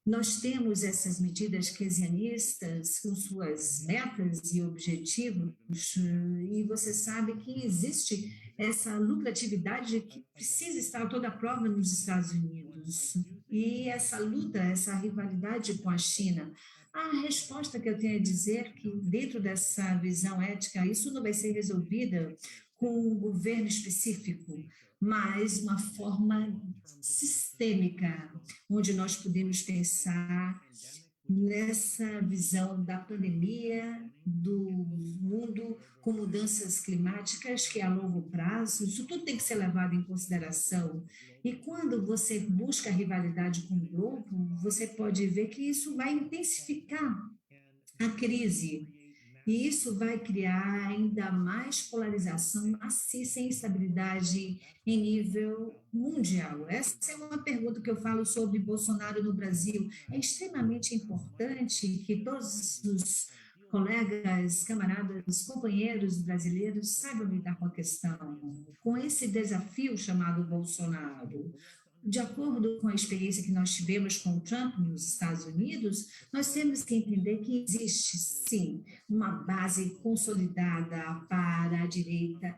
Nós temos essas medidas keynesianistas com suas metas e objetivos, e você sabe que existe essa lucratividade que precisa estar a toda prova nos Estados Unidos. E essa luta, essa rivalidade com a China, a resposta que eu tenho a dizer é que dentro dessa visão ética, isso não vai ser resolvida com um governo específico, mas uma forma sistêmica, onde nós podemos pensar nessa visão da pandemia, do mundo com mudanças climáticas que a longo prazo, isso tudo tem que ser levado em consideração. E quando você busca a rivalidade com o globo, você pode ver que isso vai intensificar a crise. E isso vai criar ainda mais polarização maciça e instabilidade em nível mundial. Essa é uma pergunta que eu falo sobre Bolsonaro no Brasil. É extremamente importante que todos os colegas, camaradas, companheiros brasileiros saibam lidar com a questão, com esse desafio chamado Bolsonaro. De acordo com a experiência que nós tivemos com o Trump nos Estados Unidos, nós temos que entender que existe, sim, uma base consolidada para a direita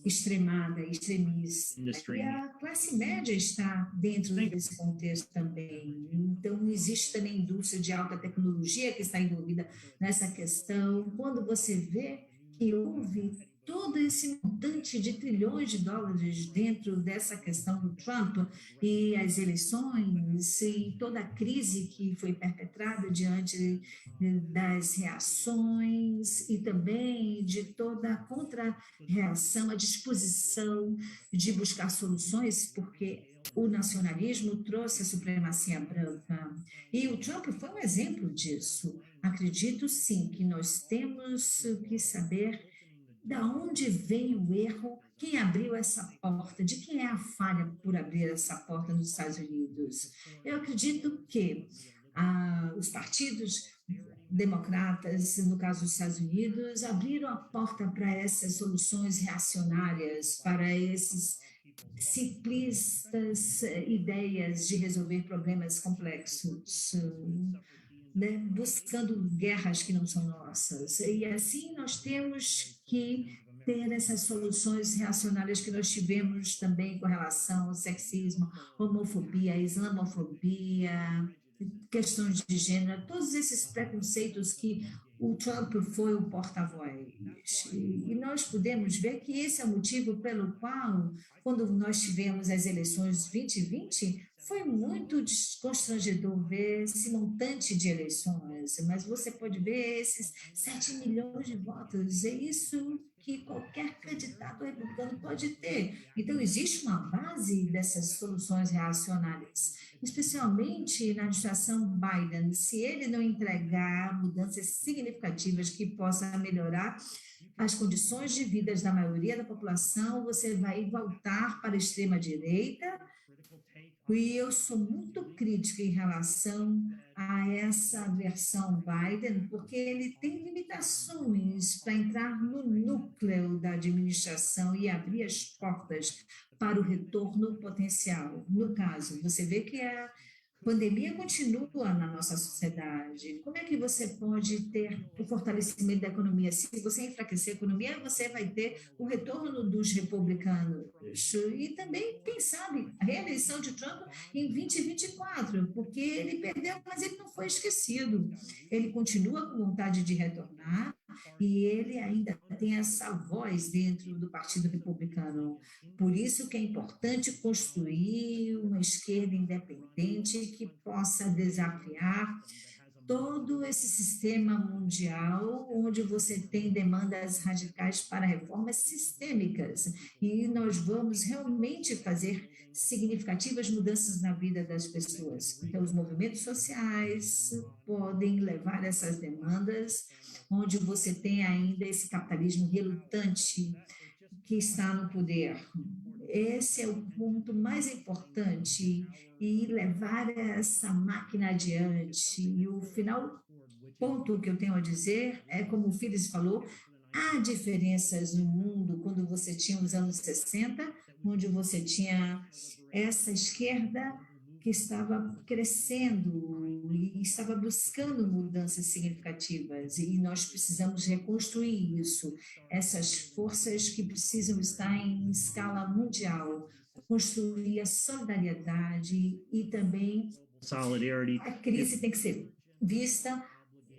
extremada, extremista. E a classe média está dentro desse contexto também. Então, existe também indústria de alta tecnologia que está envolvida nessa questão. Quando você vê que houve todo esse montante de trilhões de dólares dentro dessa questão do Trump e as eleições e toda a crise que foi perpetrada diante das reações e também de toda a contra-reação, a disposição de buscar soluções, porque o nacionalismo trouxe a supremacia branca. E o Trump foi um exemplo disso. Acredito, sim, que nós temos que saber da onde veio o erro, quem abriu essa porta, de quem é a falha por abrir essa porta nos Estados Unidos. Eu acredito que Os partidos democratas, no caso dos Estados Unidos, abriram a porta para essas soluções reacionárias, para esses simplistas ideias de resolver problemas complexos, né, buscando guerras que não são nossas. E assim nós temos que ter essas soluções reacionárias que nós tivemos também com relação ao sexismo, homofobia, islamofobia, questões de gênero, todos esses preconceitos que o Trump foi o porta-voz. E nós podemos ver que esse é o motivo pelo qual, quando nós tivemos as eleições 2020, foi muito constrangedor ver esse montante de eleições, mas você pode ver esses 7 milhões de votos, é isso que qualquer candidato republicano pode ter. Então, existe uma base dessas soluções reacionárias, especialmente na administração Biden. Se ele não entregar mudanças significativas que possam melhorar as condições de vida da maioria da população, você vai voltar para a extrema-direita. E eu sou muito crítica em relação a essa versão Biden, porque ele tem limitações para entrar no núcleo da administração e abrir as portas para o retorno potencial. No caso, você vê que a pandemia continua na nossa sociedade. Como é que você pode ter o fortalecimento da economia? Se você enfraquecer a economia, você vai ter o retorno dos republicanos. E também, quem sabe, a reeleição de Trump em 2024, porque ele perdeu, mas ele não foi esquecido. Ele continua com vontade de retornar e ele ainda tem essa voz dentro do Partido Republicano. Por isso que é importante construir uma esquerda independente que possa desafiar todo esse sistema mundial, onde você tem demandas radicais para reformas sistêmicas, e nós vamos realmente fazer significativas mudanças na vida das pessoas. Então, os movimentos sociais podem levar essas demandas, onde você tem ainda esse capitalismo relutante que está no poder. Esse é o ponto mais importante, e levar essa máquina adiante. E o final ponto que eu tenho a dizer é, como o Phyllis falou, há diferenças no mundo quando você tinha os anos 60, onde você tinha essa esquerda que estava crescendo e estava buscando mudanças significativas, e nós precisamos reconstruir isso, essas forças que precisam estar em escala mundial, construir a solidariedade, e também a crise tem que ser vista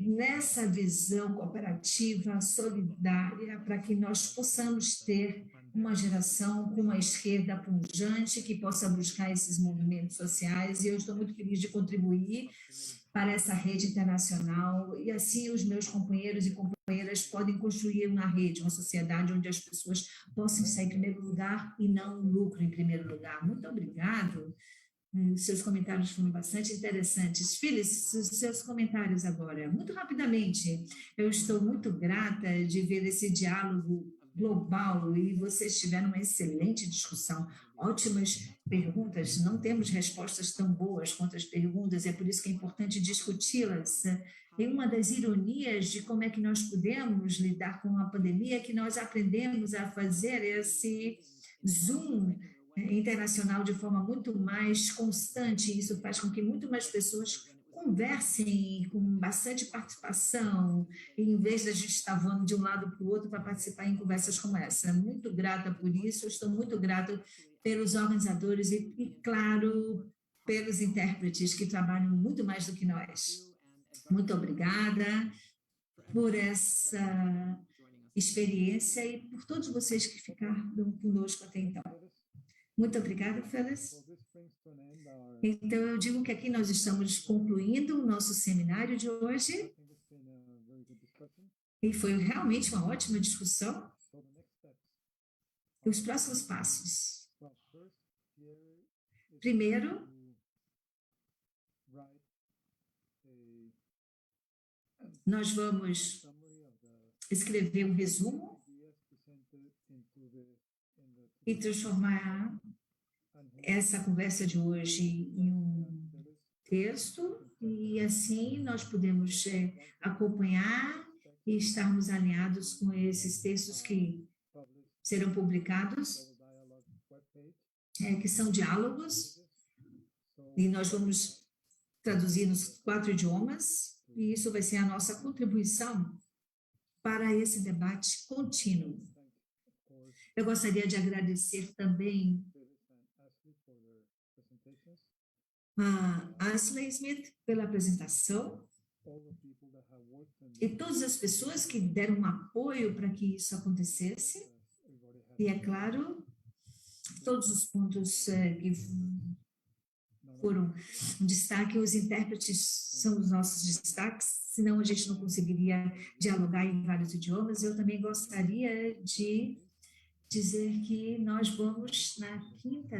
nessa visão cooperativa, solidária, para que nós possamos ter uma geração com uma esquerda pujante que possa buscar esses movimentos sociais, e eu estou muito feliz de contribuir para essa rede internacional, e assim os meus companheiros e companheiras podem construir uma rede, uma sociedade onde as pessoas possam sair em primeiro lugar e não o lucro em primeiro lugar. Muito obrigado. Seus comentários foram bastante interessantes. Phyllis, seus comentários agora. Muito rapidamente, eu estou muito grata de ver esse diálogo global, e vocês tiveram uma excelente discussão, ótimas perguntas. Não temos respostas tão boas quanto as perguntas, é por isso que é importante discuti-las. E uma das ironias de como é que nós podemos lidar com a pandemia é que nós aprendemos a fazer esse Zoom internacional de forma muito mais constante. Isso faz com que muito mais pessoas conversem com bastante participação, em vez de a gente estar voando de um lado para o outro para participar em conversas como essa. Muito grata por isso, estou muito grata pelos organizadores e, claro, pelos intérpretes que trabalham muito mais do que nós. Muito obrigada por essa experiência e por todos vocês que ficaram conosco até então. Muito obrigada, Phyllis. Então, eu digo que aqui nós estamos concluindo o nosso seminário de hoje, e foi realmente uma ótima discussão. Os próximos passos. Primeiro, nós vamos escrever um resumo e transformar essa conversa de hoje em um texto, e assim nós podemos acompanhar e estarmos alinhados com esses textos que serão publicados, que são diálogos, e nós vamos traduzir nos 4 idiomas, e isso vai ser a nossa contribuição para esse debate contínuo. Eu gostaria de agradecer também a Ashley Smith pela apresentação e todas as pessoas que deram um apoio para que isso acontecesse. E, é claro, todos os pontos que foram um destaque, os intérpretes são os nossos destaques, senão a gente não conseguiria dialogar em vários idiomas. Eu também gostaria de dizer que nós vamos na quinta,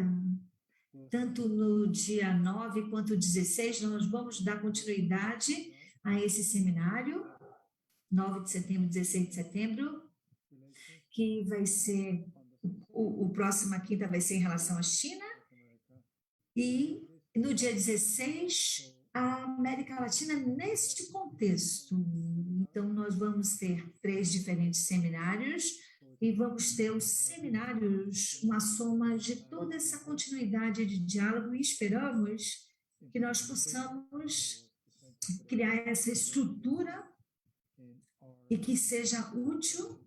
tanto no dia 9 quanto 16, nós vamos dar continuidade a esse seminário, 9 de setembro, 16 de setembro, que vai ser, o próxima quinta vai ser em relação à China, e no dia 16, a América Latina neste contexto. Então, nós vamos ter 3 diferentes seminários, e vamos ter os seminários, uma soma de toda essa continuidade de diálogo, e esperamos que nós possamos criar essa estrutura e que seja útil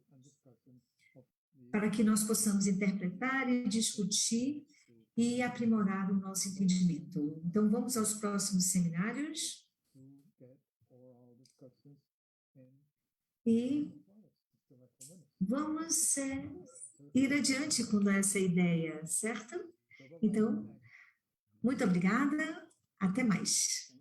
para que nós possamos interpretar e discutir e aprimorar o nosso entendimento. Então, vamos aos próximos seminários e vamos ir adiante com essa ideia, certo? Então, muito obrigada, até mais.